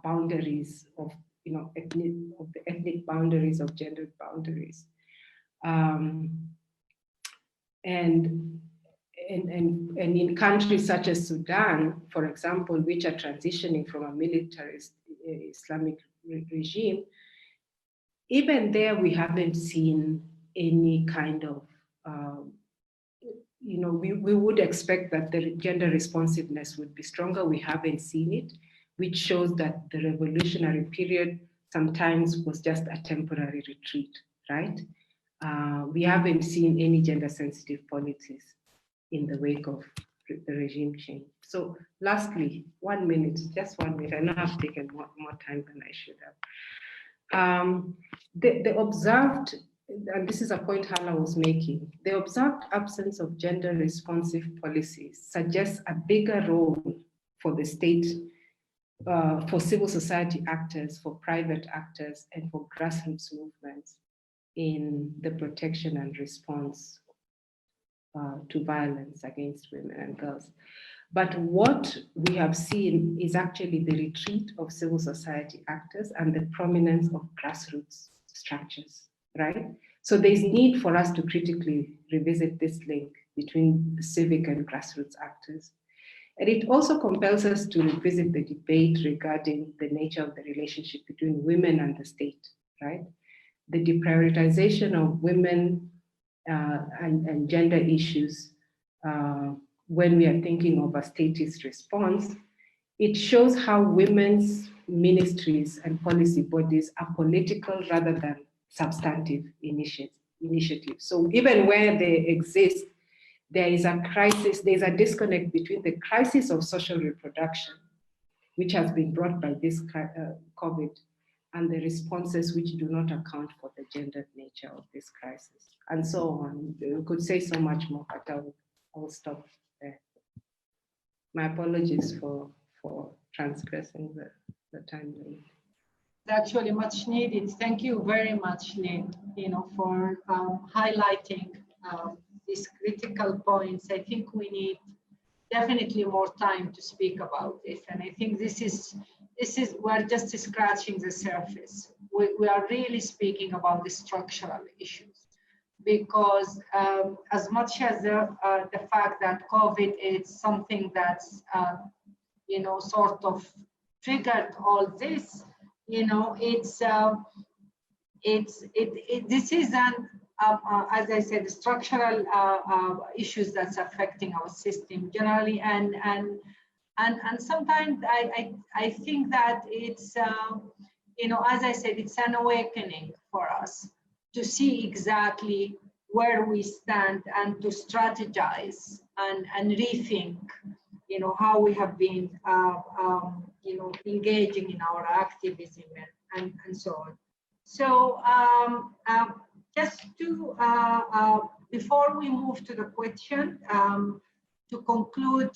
boundaries of, the ethnic boundaries, of gendered boundaries. And in countries such as Sudan, for example, which are transitioning from a militarist Islamic regime, even there we haven't seen any kind of, we would expect that the gender responsiveness would be stronger. We haven't seen it, which shows that the revolutionary period sometimes was just a temporary retreat, right? we haven't seen any gender-sensitive policies in the wake of the regime change. So lastly, 1 minute, just 1 minute. I know I've taken more time than I should have. The observed, and this is a point Hala was making, the observed absence of gender-responsive policies suggests a bigger role for the state, for civil society actors, for private actors, and for grassroots movements in the protection and response to violence against women and girls. But what we have seen is actually the retreat of civil society actors and the prominence of grassroots structures, right? So there's need for us to critically revisit this link between civic and grassroots actors. And it also compels us to revisit the debate regarding the nature of the relationship between women and the state, right? The deprioritization of women and gender issues when we are thinking of a statist response, it shows how women's ministries and policy bodies are political rather than substantive initiatives. So even where they exist, there is a crisis, there's a disconnect between the crisis of social reproduction, which has been brought by this COVID, and the responses which do not account for the gendered nature of this crisis, and so on. We could say so much more, but I will stop there. My apologies for transgressing the time limit. Actually much needed. Thank you very much, Lynn, for highlighting these critical points. I think we need definitely more time to speak about this, and I think this is we're just scratching the surface. We are really speaking about the structural issues, because as much as the fact that COVID is something that's sort of triggered all this, this is an as I said, structural issues that's affecting our system generally, and sometimes I think that it's as I said, it's an awakening for us to see exactly where we stand and to strategize and rethink how we have been engaging in our activism and so on. So just to before we move to the question, to conclude,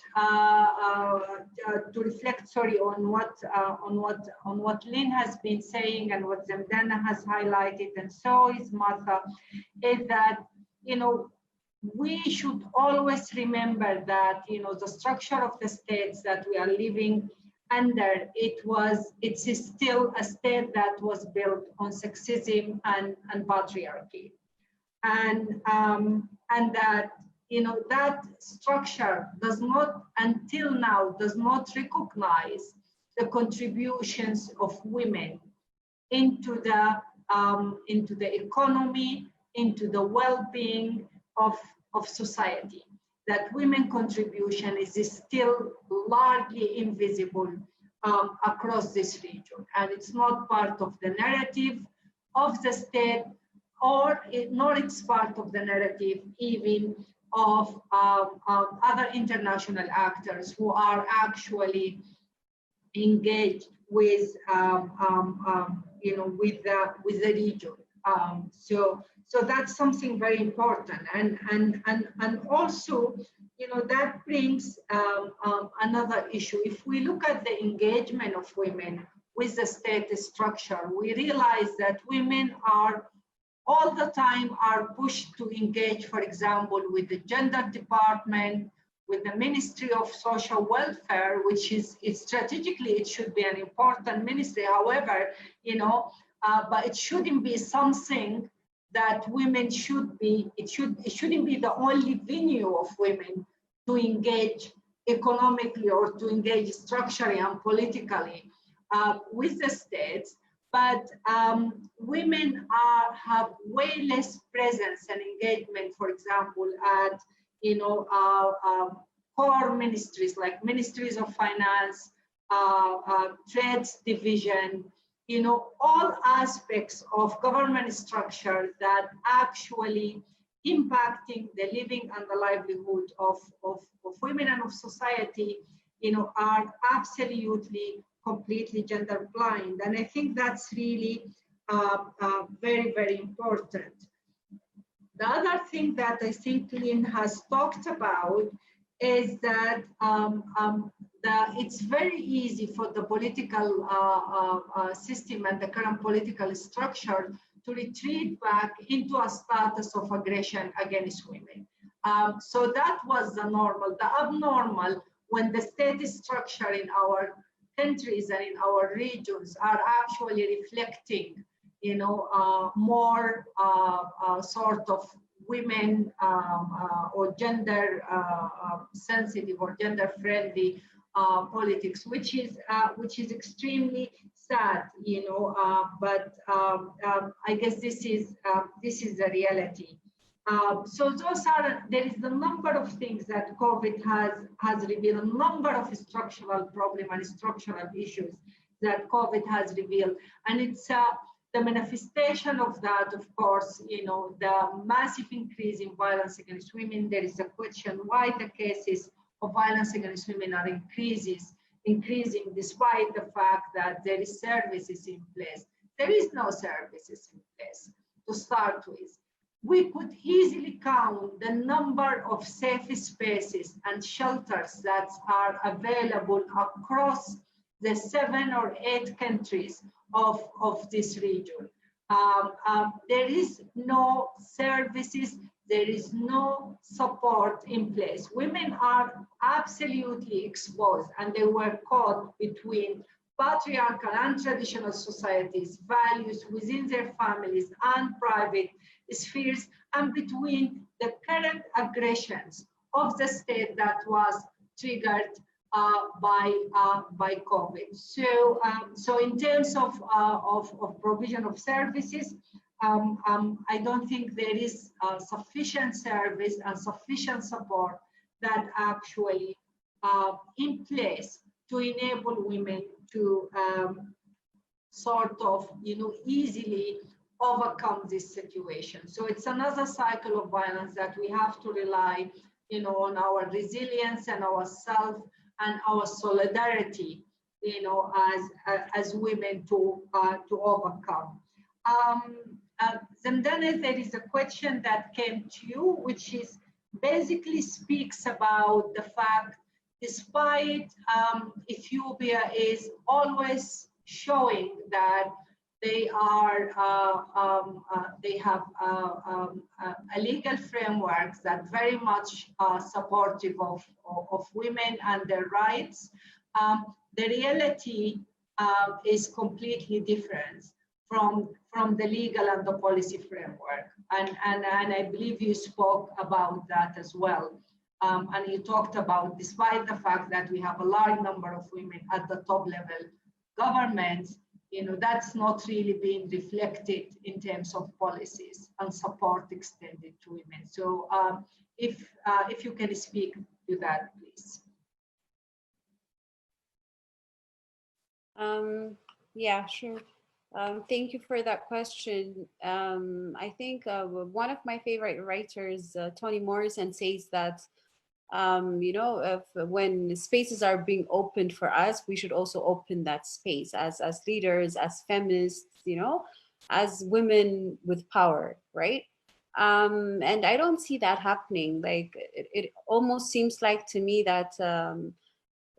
to reflect, sorry, on what Lynn has been saying and what Zemdana has highlighted, and so is Martha, is that we should always remember that the structure of the states that we are living under, it's still a state that was built on sexism and patriarchy, and that that structure does not, until now, does not recognize the contributions of women into the economy, into the well-being of society. That women contribution is still largely invisible across this region, and it's not part of the narrative of the state, nor it's part of the narrative even of other international actors who are actually engaged with with the region. So that's something very important, and also that brings another issue. If we look at the engagement of women with the state structure, we realize that women are all the time pushed to engage, for example, with the gender department, with the Ministry of Social Welfare, which is strategically it should be an important ministry. However, but it shouldn't be something that women should be. It shouldn't be the only venue of women to engage economically or to engage structurally and politically with the states. But women have way less presence and engagement, for example, at core ministries like ministries of finance, trades division, all aspects of government structure that actually impacting the living and the livelihood of women and of society, are absolutely, completely gender blind. And I think that's really very, very important. The other thing that I think Lynn has talked about is that it's very easy for the political system and the current political structure to retreat back into a status of aggression against women. So that was the normal. The abnormal, when the state structure in our countries and in our regions are actually reflecting, more sort of women or gender sensitive or gender friendly politics, which is extremely sad, but I guess this is the reality. So there is a number of things that COVID has revealed, a number of structural problems and structural issues that COVID has revealed, and it's the manifestation of that, of course, the massive increase in violence against women. There is a question why the cases of violence against women are increasing despite the fact that there is services in place. There is no services in place to start with. We could easily count the number of safe spaces and shelters that are available across the 7 or 8 countries of this region. There is no services, there is no support in place. Women are absolutely exposed, and they were caught between patriarchal and traditional societies, values within their families and private spheres, and between the current aggressions of the state that was triggered by COVID. So in terms of provision of services, I don't think there is sufficient service and sufficient support that actually in place to enable women to sort of easily overcome this situation. So it's another cycle of violence that we have to rely on our resilience and our self and our solidarity, as women to overcome. Zamdana, there is a question that came to you, which is basically speaks about the fact, despite Ethiopia is always showing that they have a legal frameworks that very much are supportive of women and their rights. The reality is completely different from the legal and the policy framework. And I believe you spoke about that as well. And you talked about, despite the fact that we have a large number of women at the top level governments, that's not really being reflected in terms of policies and support extended to women. So if you can speak to that, please. Yeah, sure. Thank you for that question. I think one of my favorite writers, Toni Morrison, says that when spaces are being opened for us, we should also open that space as leaders, as feminists, as women with power, right? And I don't see that happening. Like it almost seems like to me that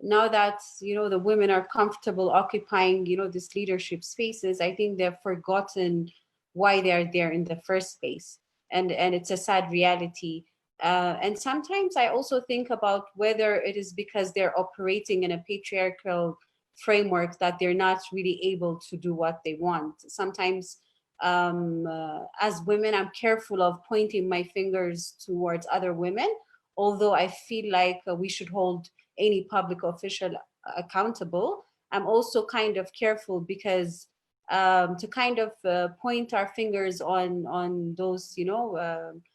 now that the women are comfortable occupying these leadership spaces, I think they've forgotten why they're there in the first place, and it's a sad reality. And sometimes I also think about whether it is because they're operating in a patriarchal framework that they're not really able to do what they want. Sometimes as women, I'm careful of pointing my fingers towards other women, although I feel like we should hold any public official accountable. I'm also kind of careful because to kind of point our fingers on those,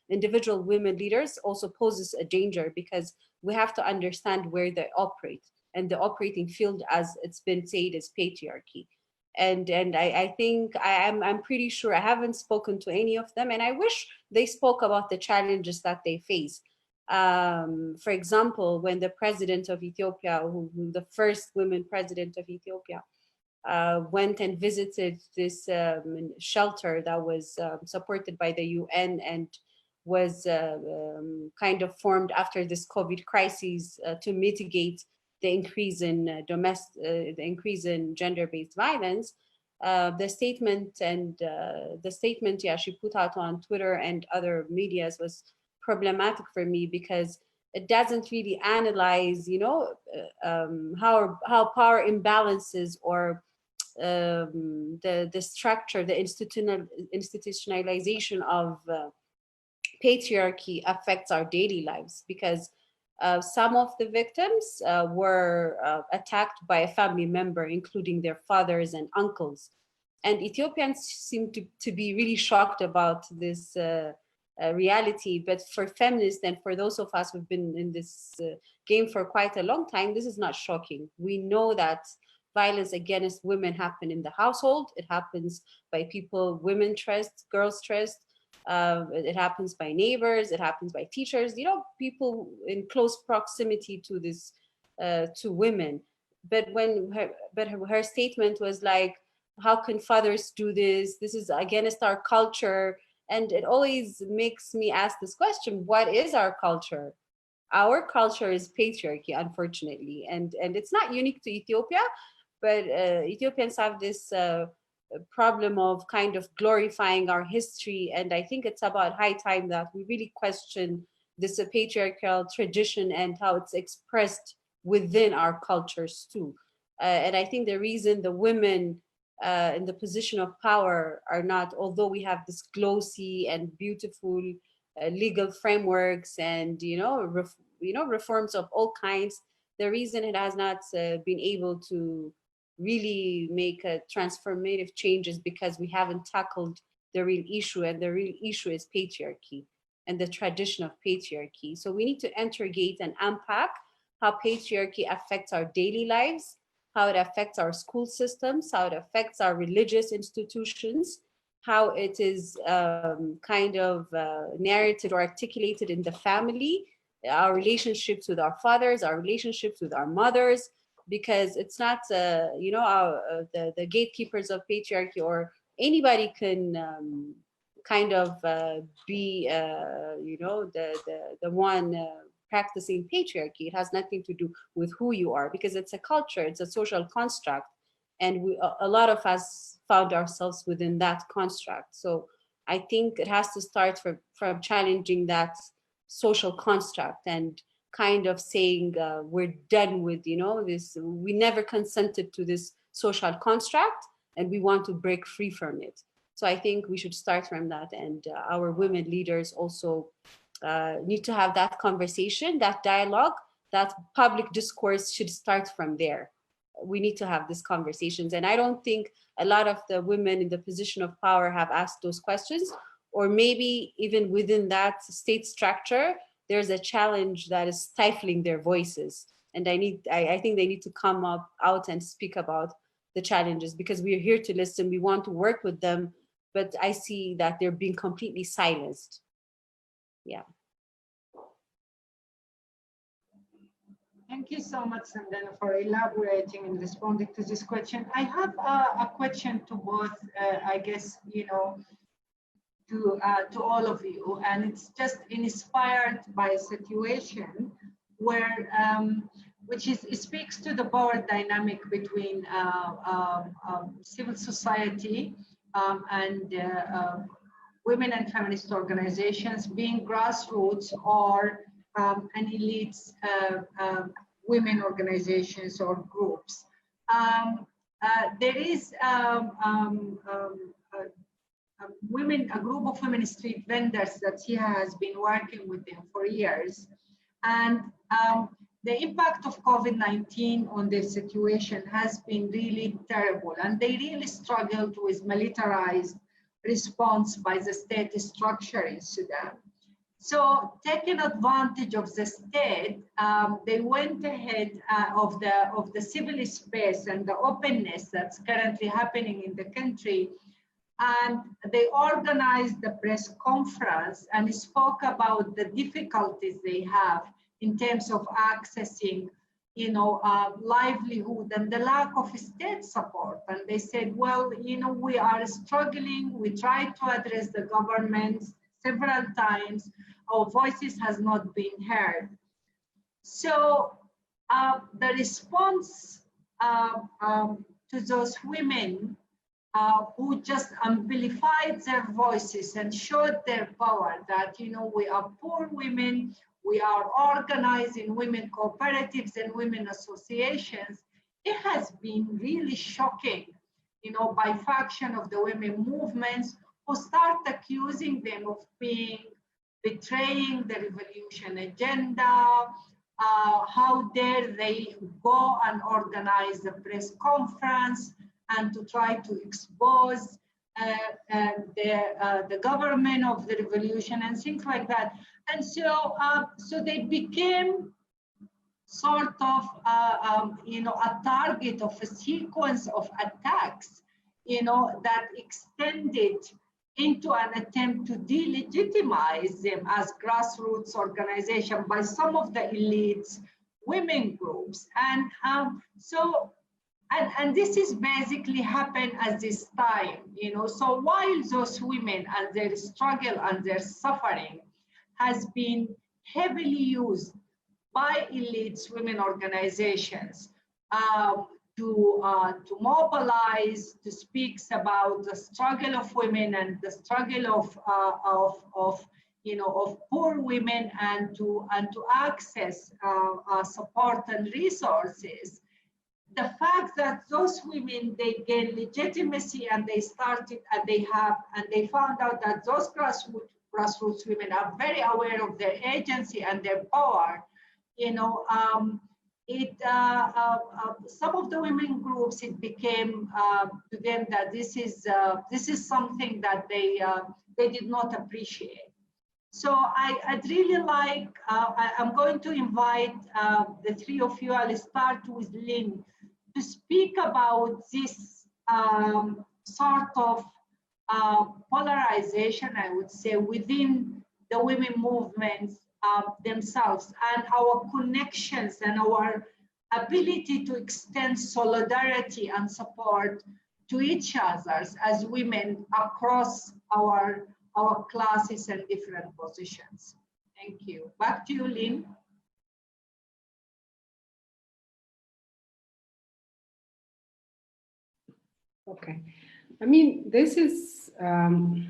individual women leaders also poses a danger, because we have to understand where they operate, and the operating field, as it's been said, is patriarchy. And I think I'm pretty sure, I haven't spoken to any of them, and I wish they spoke about the challenges that they face. For example, when the president of Ethiopia, the first women president of Ethiopia, went and visited this shelter that was supported by the UN and was kind of formed after this COVID crisis to mitigate the increase in the increase in gender-based violence. The statement she put out on Twitter and other medias was problematic for me, because it doesn't really analyze, how power imbalances or the structure, the institutionalization of patriarchy affects our daily lives. Because some of the victims were attacked by a family member, including their fathers and uncles. And Ethiopians seem to be really shocked about this reality. But for feminists and for those of us who've been in this game for quite a long time, this is not shocking. We know that violence against women happen in the household. It happens by people women trust, girls trust. It happens by neighbors. It happens by teachers. People in close proximity to this, to women. But her statement was like, "How can fathers do this? This is against our culture." And it always makes me ask this question: what is our culture? Our culture is patriarchy, unfortunately, and it's not unique to Ethiopia. But Ethiopians have this problem of kind of glorifying our history. And I think it's about high time that we really question this patriarchal tradition and how it's expressed within our cultures too. And I think the reason the women in the position of power are not, although we have this glossy and beautiful legal frameworks and reforms of all kinds, the reason it has not been able to really make a transformative changes because we haven't tackled the real issue, and the real issue is patriarchy and the tradition of patriarchy. So we need to interrogate and unpack how patriarchy affects our daily lives, how it affects our school systems, how it affects our religious institutions, how it is kind of narrated or articulated in the family, our relationships with our fathers, our relationships with our mothers, because it's not, the gatekeepers of patriarchy or anybody can kind of be, the one practicing patriarchy. It has nothing to do with who you are, because it's a culture, it's a social construct. And a lot of us found ourselves within that construct. So I think it has to start from challenging that social construct and kind of saying we're done with this. We never consented to this social construct and we want to break free from it. So I think we should start from that, and our women leaders also need to have that conversation, that dialogue, that public discourse should start from there. We need to have these conversations, and I don't think a lot of the women in the position of power have asked those questions, or maybe even within that state structure there's a challenge that is stifling their voices. And I think they need to come out and speak about the challenges, because we are here to listen. We want to work with them, but I see that they're being completely silenced. Yeah. Thank you so much, Sandana, for elaborating and responding to this question. I have a question to both, I guess, to all of you, and it's just inspired by a situation where, it speaks to the power dynamic between civil society and women and feminist organizations, being grassroots or an elite women organizations or groups. There is a group of women street vendors that he has been working with them for years. And the impact of COVID-19 on their situation has been really terrible. And they really struggled with militarized response by the state structure in Sudan. So taking advantage of the state, they went ahead of the civil space and the openness that's currently happening in the country. And they organized the press conference and spoke about the difficulties they have in terms of accessing, livelihood and the lack of state support. And they said, well, we are struggling. We tried to address the government several times. Our voices has not been heard. So the response to those women who just amplified their voices and showed their power that, we are poor women, we are organized in women cooperatives and women associations. It has been really shocking, by faction of the women movements who start accusing them of betraying the revolution agenda. How dare they go and organize a press conference and to try to expose the government of the revolution and things like that. And so, they became sort of, a target of a sequence of attacks, that extended into an attempt to delegitimize them as grassroots organization by some of the elites, women groups. And and this is basically happened at this time, so while those women and their struggle and their suffering has been heavily used by elites women organizations to mobilize, to speak about the struggle of women and the struggle of poor women and to access support and resources. The fact that those women, they gain legitimacy and they started and they found out that those grassroots women are very aware of their agency and their power. Some of the women groups, it became to them that this is something that they did not appreciate. So I'd really like, I'm going to invite the three of you. I'll start with Lynn to speak about this sort of polarization, I would say, within the women movements themselves, and our connections and our ability to extend solidarity and support to each other as women across our classes and different positions. Thank you. Back to you, Lynn. Okay. I mean, this is, I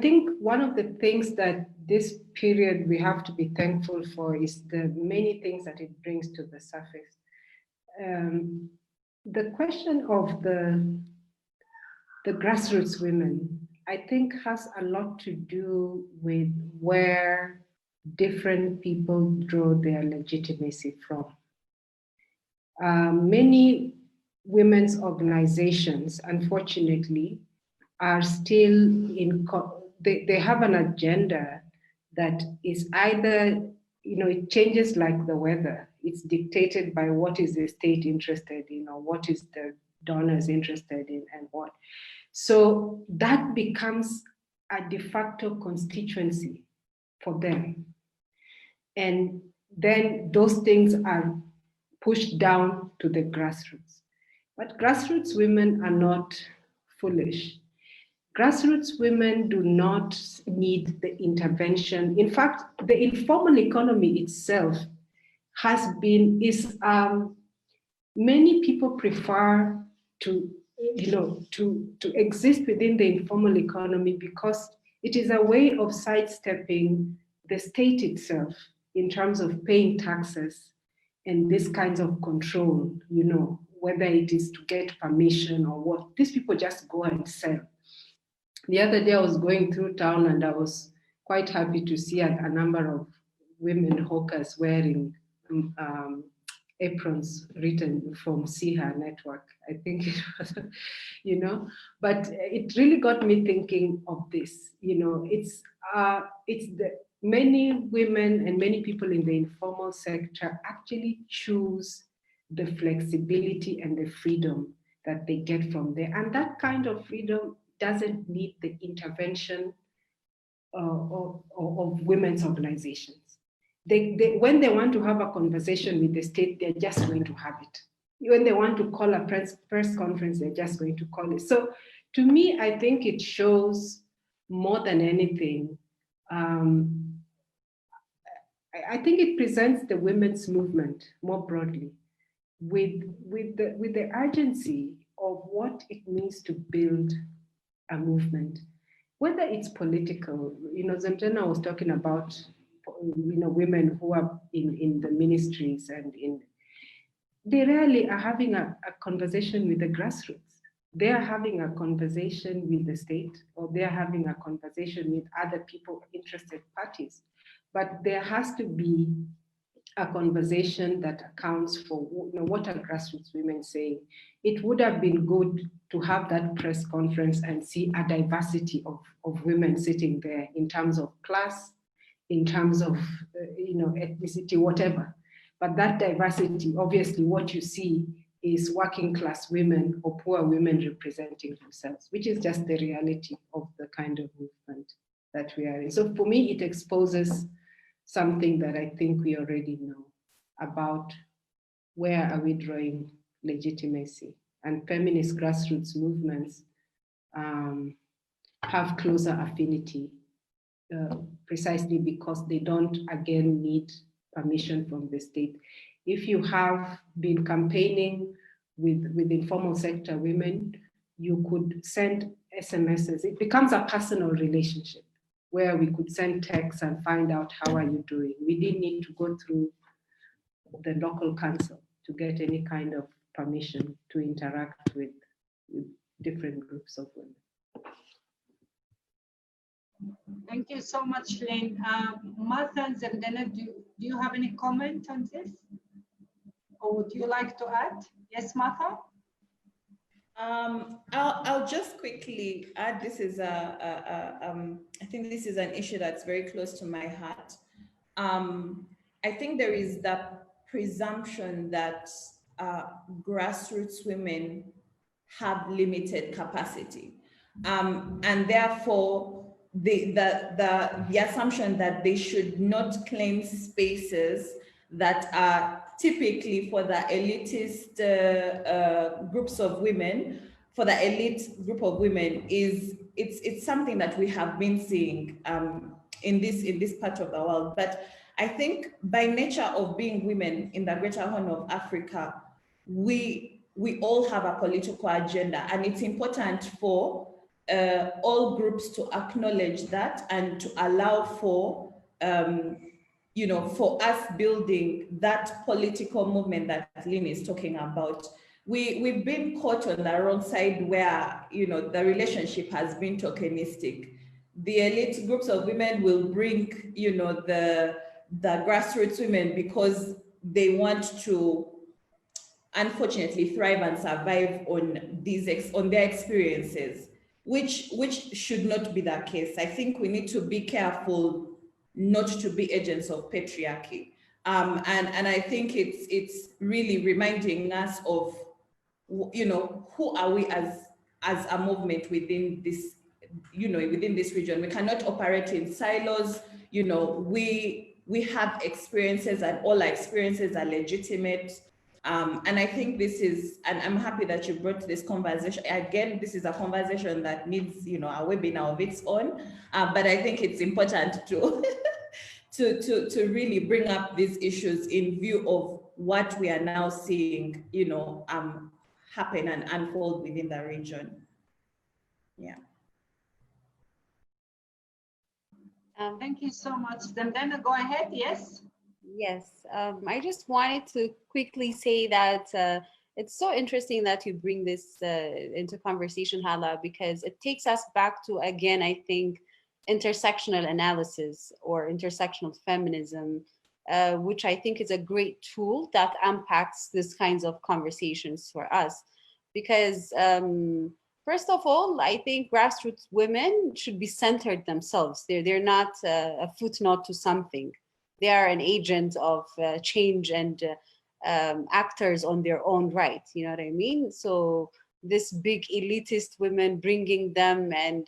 think one of the things that this period we have to be thankful for is the many things that it brings to the surface. The question of the grassroots women, I think, has a lot to do with where different people draw their legitimacy from. Many women's organizations, unfortunately, are still they have an agenda that is either, it changes like the weather. It's dictated by what is the state interested in, or what is the donors interested in, and what. So that becomes a de facto constituency for them. And then those things are pushed down to the grassroots. But grassroots women are not foolish. Grassroots women do not need the intervention. In fact, the informal economy itself many people prefer to exist within the informal economy because it is a way of sidestepping the state itself in terms of paying taxes and this kinds of control, whether it is to get permission or what. These people just go and sell. The other day I was going through town and I was quite happy to see a number of women hawkers wearing aprons written from See Her Network. I think it was, but it really got me thinking of this. It's many women and many people in the informal sector actually choose the flexibility and the freedom that they get from there. And that kind of freedom doesn't need the intervention of women's organizations. When they want to have a conversation with the state, they're just going to have it. When they want to call a press conference, they're just going to call it. So to me, I think it shows more than anything, I think it presents the women's movement more broadly with the urgency of what it means to build a movement, whether it's political. Zemjana was talking about, women who are in the ministries and they rarely are having a conversation with the grassroots. They are having a conversation with the state, or they are having a conversation with other people, interested parties. But there has to be a conversation that accounts for what are grassroots women saying. It would have been good to have that press conference and see a diversity of women sitting there in terms of class, in terms of ethnicity, whatever. But that diversity, obviously what you see is working class women or poor women representing themselves, which is just the reality of the kind of movement that we are in. So for me, it exposes something that I think we already know about where are we drawing legitimacy. And feminist grassroots movements have closer affinity precisely because they don't, again, need permission from the state. If you have been campaigning with informal sector women, you could send SMSs. It becomes a personal relationship where we could send texts and find out how are you doing. We didn't need to go through the local council to get any kind of permission to interact with different groups of women. Thank you so much, Lynn. Martha and Zemdana, do you have any comment on this? Or would you like to add? Yes, Martha? I'll just quickly add, this is I think this is an issue that's very close to my heart. I think there is the presumption that grassroots women have limited capacity. And therefore, the assumption that they should not claim spaces that are typically for the elitist groups of women, for the elite group of women, it's something that we have been seeing in this part of the world. But I think by nature of being women in the Greater Horn of Africa, we all have a political agenda, and it's important for all groups to acknowledge that and to allow for for us building that political movement that Lynn is talking about. We've been caught on the wrong side where the relationship has been tokenistic. The elite groups of women will bring the grassroots women because they want to, unfortunately, thrive and survive on their experiences, which should not be the case. I think we need to be careful not to be agents of patriarchy, and I think it's really reminding us of who are we as a movement within this within this region. We cannot operate in silos. We have experiences, and all our experiences are legitimate. And I think this is, and I'm happy that you brought this conversation. Again, this is a conversation that needs, a webinar of its own. But I think it's important to, to really bring up these issues in view of what we are now seeing, happen and unfold within the region. Yeah. Thank you so much. Then go ahead. Yes. Yes, I just wanted to quickly say that it's so interesting that you bring this into conversation, Hala, because it takes us back to, again, I think, intersectional analysis or intersectional feminism, which I think is a great tool that impacts these kinds of conversations for us. Because First of all, I think grassroots women should be centered themselves. They're not a footnote to something. They are an agent of change and actors on their own right. You know what I mean? So this big elitist women, bringing them and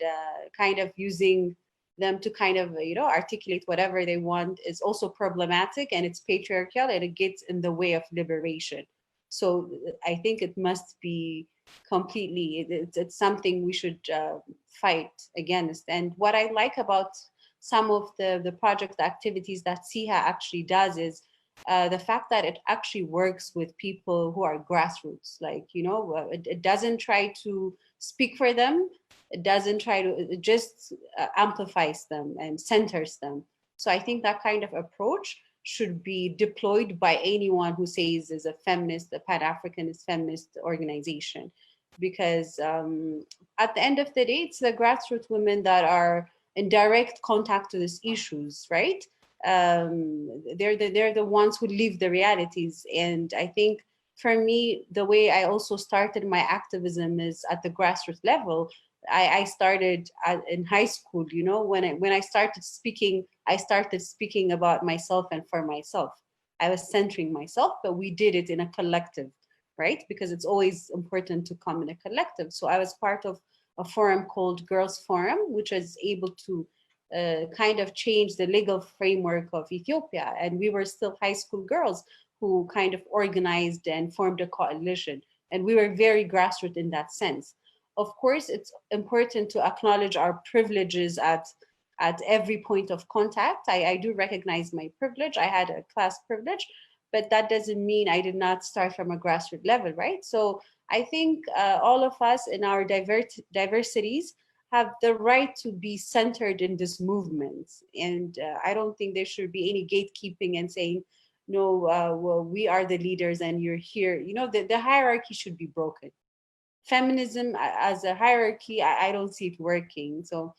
kind of using them to kind of, articulate whatever they want is also problematic, and it's patriarchal, and it gets in the way of liberation. So I think it must be completely, it's something we should fight against. And what I like about some of the project activities that SIHA actually does is the fact that it actually works with people who are grassroots. Like, it doesn't try to speak for them. It doesn't try to, it just amplifies them and centers them. So I think that kind of approach should be deployed by anyone who says is a feminist, a Pan-Africanist feminist organization. Because at the end of the day, it's the grassroots women that are in direct contact to these issues, right? They're the ones who live the realities. And I think for me, the way I also started my activism is at the grassroots level. I started in high school, when I started speaking about myself and for myself. I was centering myself, but we did it in a collective, right? Because it's always important to come in a collective. So I was part of a forum called Girls Forum, which is able to kind of change the legal framework of Ethiopia. And we were still high school girls who kind of organized and formed a coalition. And we were very grassroots in that sense. Of course, it's important to acknowledge our privileges at every point of contact. I do recognize my privilege. I had a class privilege, but that doesn't mean I did not start from a grassroots level, right? So I think all of us in our diversities have the right to be centered in this movement. And I don't think there should be any gatekeeping and saying, no, well, we are the leaders and you're here. The hierarchy should be broken. Feminism as a hierarchy, I don't see it working. So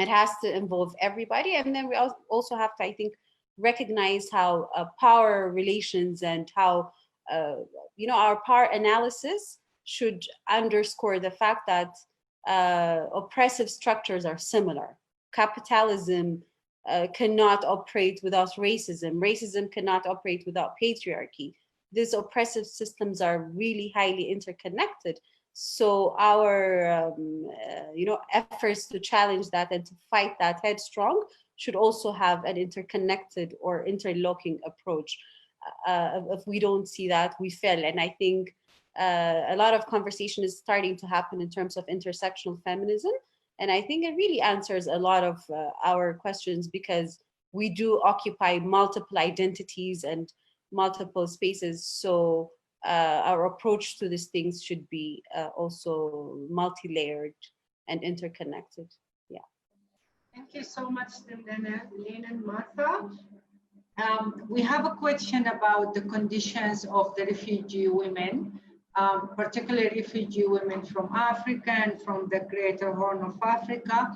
it has to involve everybody. And then we also have to, I think, recognize how power relations and how, our power analysis should underscore the fact that oppressive structures are similar. Capitalism cannot operate without racism. Racism cannot operate without patriarchy. These oppressive systems are really highly interconnected. So our, efforts to challenge that and to fight that headstrong should also have an interconnected or interlocking approach. If we don't see that, we fail. And I think a lot of conversation is starting to happen in terms of intersectional feminism. And I think it really answers a lot of our questions, because we do occupy multiple identities and multiple spaces. So our approach to these things should be also multi-layered and interconnected. Yeah. Thank you so much, Lynn and Martha. We have a question about the conditions of the refugee women, particularly refugee women from Africa and from the Greater Horn of Africa,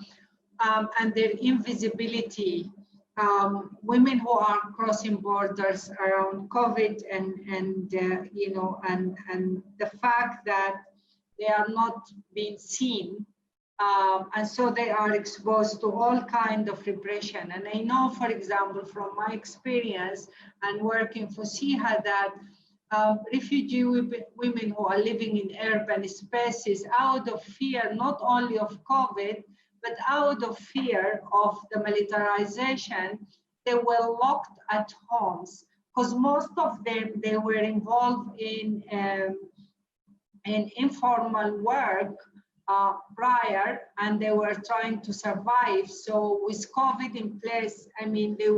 and their invisibility. Women who are crossing borders around COVID and the fact that they are not being seen, and so they are exposed to all kinds of repression. And I know, for example, from my experience and working for SIHA, that refugee women who are living in urban spaces, out of fear not only of COVID, but out of fear of the militarization, they were locked at homes, because most of them, they were involved in informal work prior, and they were trying to survive. So with COVID in place, I mean, they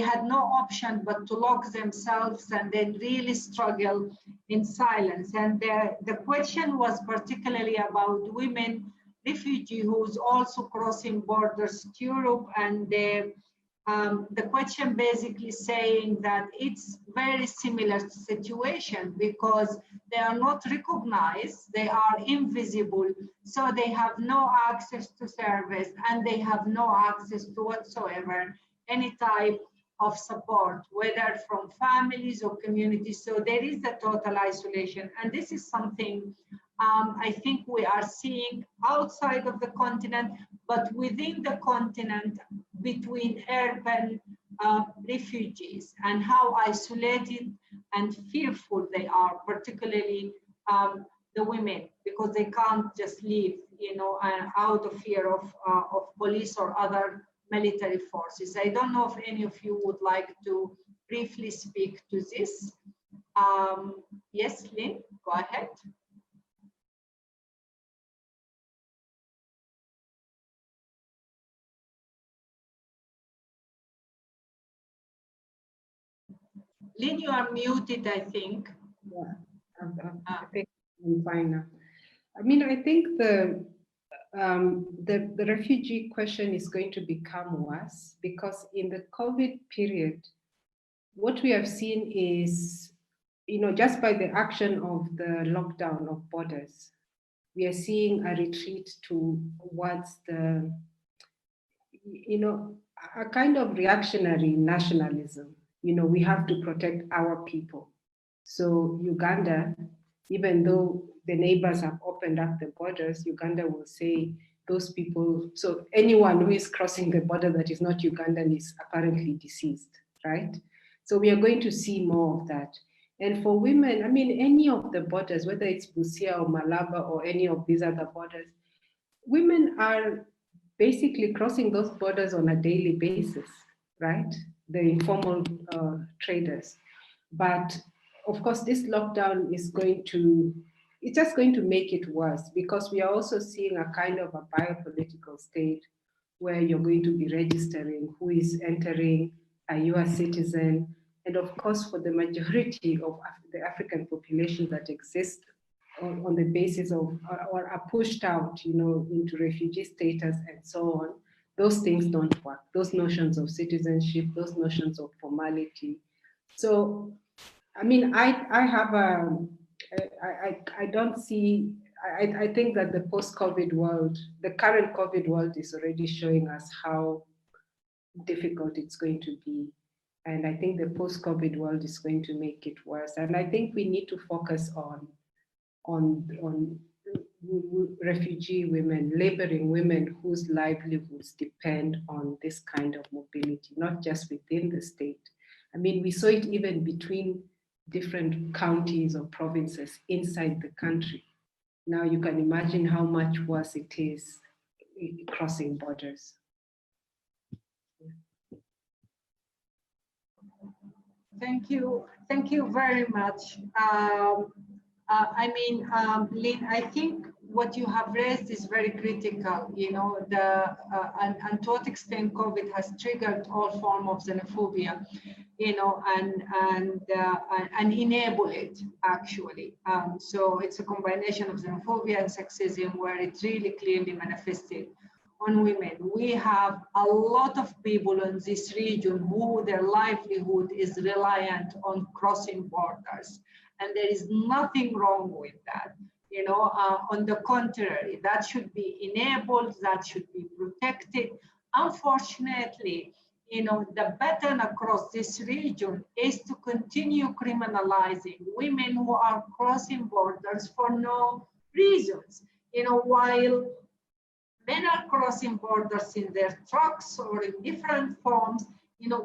had no option but to lock themselves and then really struggle in silence. And the question was particularly about women refugees who's also crossing borders to Europe, and the question basically saying that it's very similar situation, because they are not recognized, they are invisible, so they have no access to service, and they have no access to whatsoever any type of support, whether from families or communities. So there is a total isolation, and this is something I think we are seeing outside of the continent, but within the continent, between urban refugees, and how isolated and fearful they are, particularly the women, because they can't just leave, out of fear of police or other military forces. I don't know if any of you would like to briefly speak to this. Yes, Lynn, go ahead. Lynn, you are muted, I think. Yeah, I think I'm fine now. I mean, I think the refugee question is going to become worse because in the COVID period, what we have seen is, just by the action of the lockdown of borders, we are seeing a retreat towards the, a kind of reactionary nationalism. We have to protect our people. So Uganda, even though the neighbors have opened up the borders, Uganda will say those people, so anyone who is crossing the border that is not Ugandan is apparently deceased, right? So we are going to see more of that. And for women, I mean, any of the borders, whether it's Busia or Malaba or any of these other borders, women are basically crossing those borders on a daily basis, right? The informal traders. But of course, this lockdown is it's just going to make it worse because we are also seeing a kind of a biopolitical state where you're going to be registering who is entering, are you a citizen? And of course, for the majority of the African population that exists on the basis of, or are pushed out, into refugee status and so on, those things don't work. Those notions of citizenship, those notions of formality. So, I mean, I don't see, I think that the post-COVID world, the current COVID world is already showing us how difficult it's going to be. And I think the post-COVID world is going to make it worse. And I think we need to focus on refugee women, laboring women whose livelihoods depend on this kind of mobility, not just within the state. I mean, we saw it even between different counties or provinces inside the country. Now you can imagine how much worse it is crossing borders. Thank you very much. Lynn, I think what you have raised is very critical, and to what extent COVID has triggered all form of xenophobia, and enable it actually. So it's a combination of xenophobia and sexism where it really clearly manifested on women. We have a lot of people in this region who their livelihood is reliant on crossing borders. And there is nothing wrong with that. On the contrary, that should be enabled, that should be protected. Unfortunately, the pattern across this region is to continue criminalizing women who are crossing borders for no reasons. While men are crossing borders in their trucks or in different forms,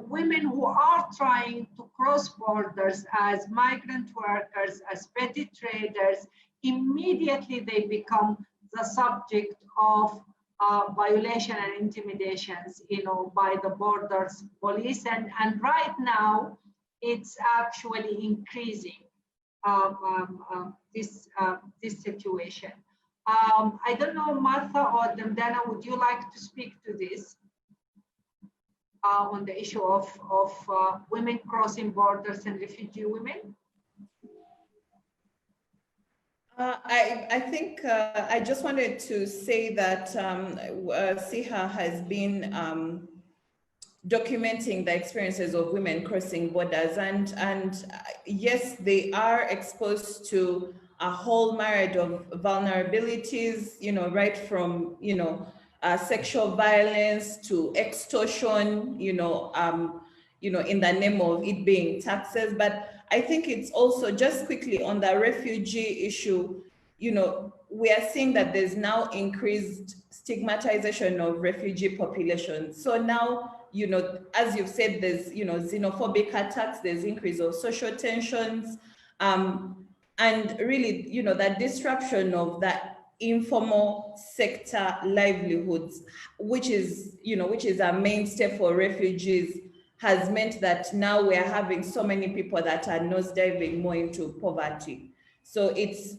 women who are trying to cross borders as migrant workers, as petty traders, immediately they become the subject of violation and intimidations, by the borders police. And right now, it's actually increasing this situation. I don't know, Martha or Damdana, would you like to speak to this on the issue of women crossing borders and refugee women? I think I just wanted to say that SIHA has been documenting the experiences of women crossing borders, and yes, they are exposed to a whole myriad of vulnerabilities, right from, sexual violence to extortion, in the name of it being taxes. But I think it's also, just quickly on the refugee issue, we are seeing that there's now increased stigmatization of refugee populations. So now, as you've said, there's, xenophobic attacks, there's increase of social tensions, and really, that disruption of that informal sector livelihoods, which is a mainstay for refugees, has meant that now we are having so many people that are nosediving more into poverty. So it's,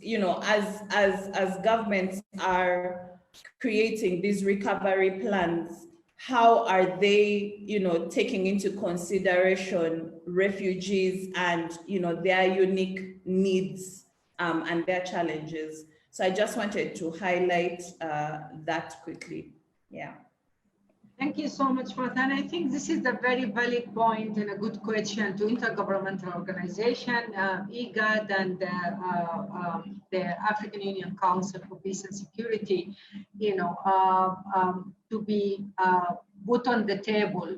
as governments are creating these recovery plans, how are they, taking into consideration refugees and, their unique needs and their challenges? So I just wanted to highlight that quickly. Yeah. Thank you so much, Martha. And I think this is a very valid point and a good question to intergovernmental organization, IGAD and the African Union Council for Peace and Security, to be put on the table,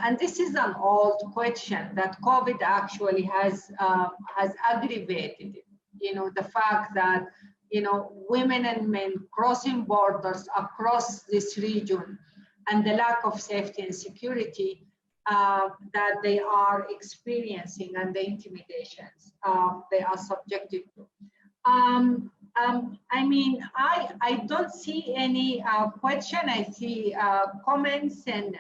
and this is an old question that COVID actually has aggravated, the fact that women and men crossing borders across this region and the lack of safety and security that they are experiencing and the intimidations they are subjected to. I don't see any question. I see comments and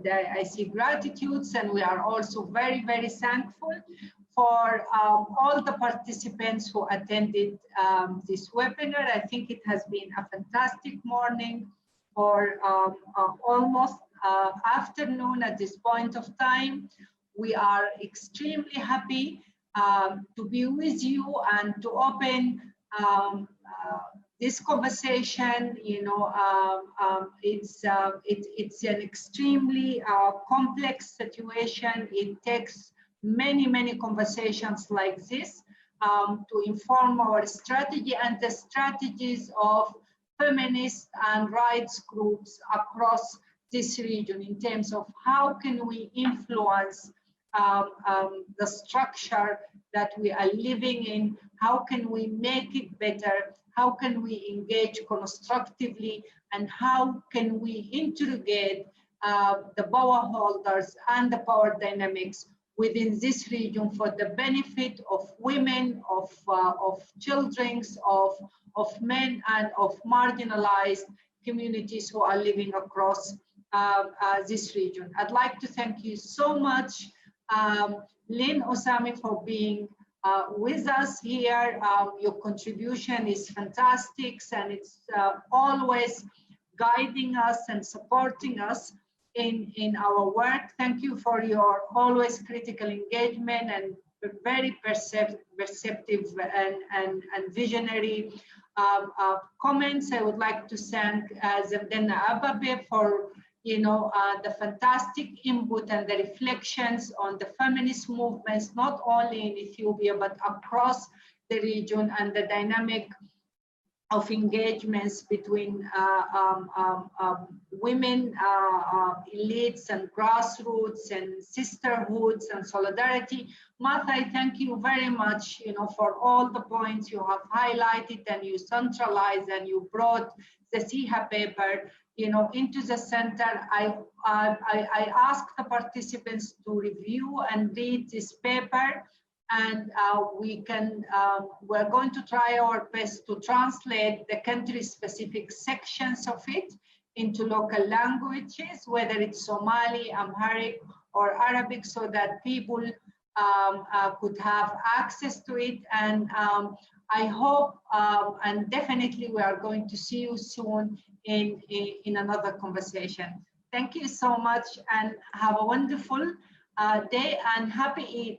I see gratitudes, and we are also very, very thankful for all the participants who attended this webinar. I think it has been a fantastic morning or almost afternoon at this point of time. We are extremely happy to be with you and to open this conversation. It's an extremely complex situation. It takes many conversations like this to inform our strategy and the strategies of feminist and rights groups across this region in terms of how can we influence the structure that we are living in, how can we make it better, how can we engage constructively, and how can we interrogate the power holders and the power dynamics within this region for the benefit of women, of children, of men, and of marginalized communities who are living across this region. I'd like to thank you so much, Lynn Osami, for being with us here. Your contribution is fantastic, and it's always guiding us and supporting us in our work. Thank you for your always critical engagement and very perceptive and visionary comments. I would like to thank Zemdena Ababe for the fantastic input and the reflections on the feminist movements, not only in Ethiopia, but across the region, and the dynamic of engagements between women, elites and grassroots and sisterhoods and solidarity. Martha, I thank you very much, for all the points you have highlighted, and you centralized and you brought the SIHA paper, into the center. I asked the participants to review and read this paper, and we're going to try our best to translate the country-specific sections of it into local languages, whether it's Somali, Amharic, or Arabic, so that people could have access to it. And I hope, and definitely we are going to see you soon in another conversation. Thank you so much, and have a wonderful day, and happy Eid.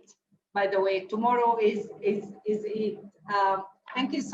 By the way, tomorrow is Eid. Thank you so much.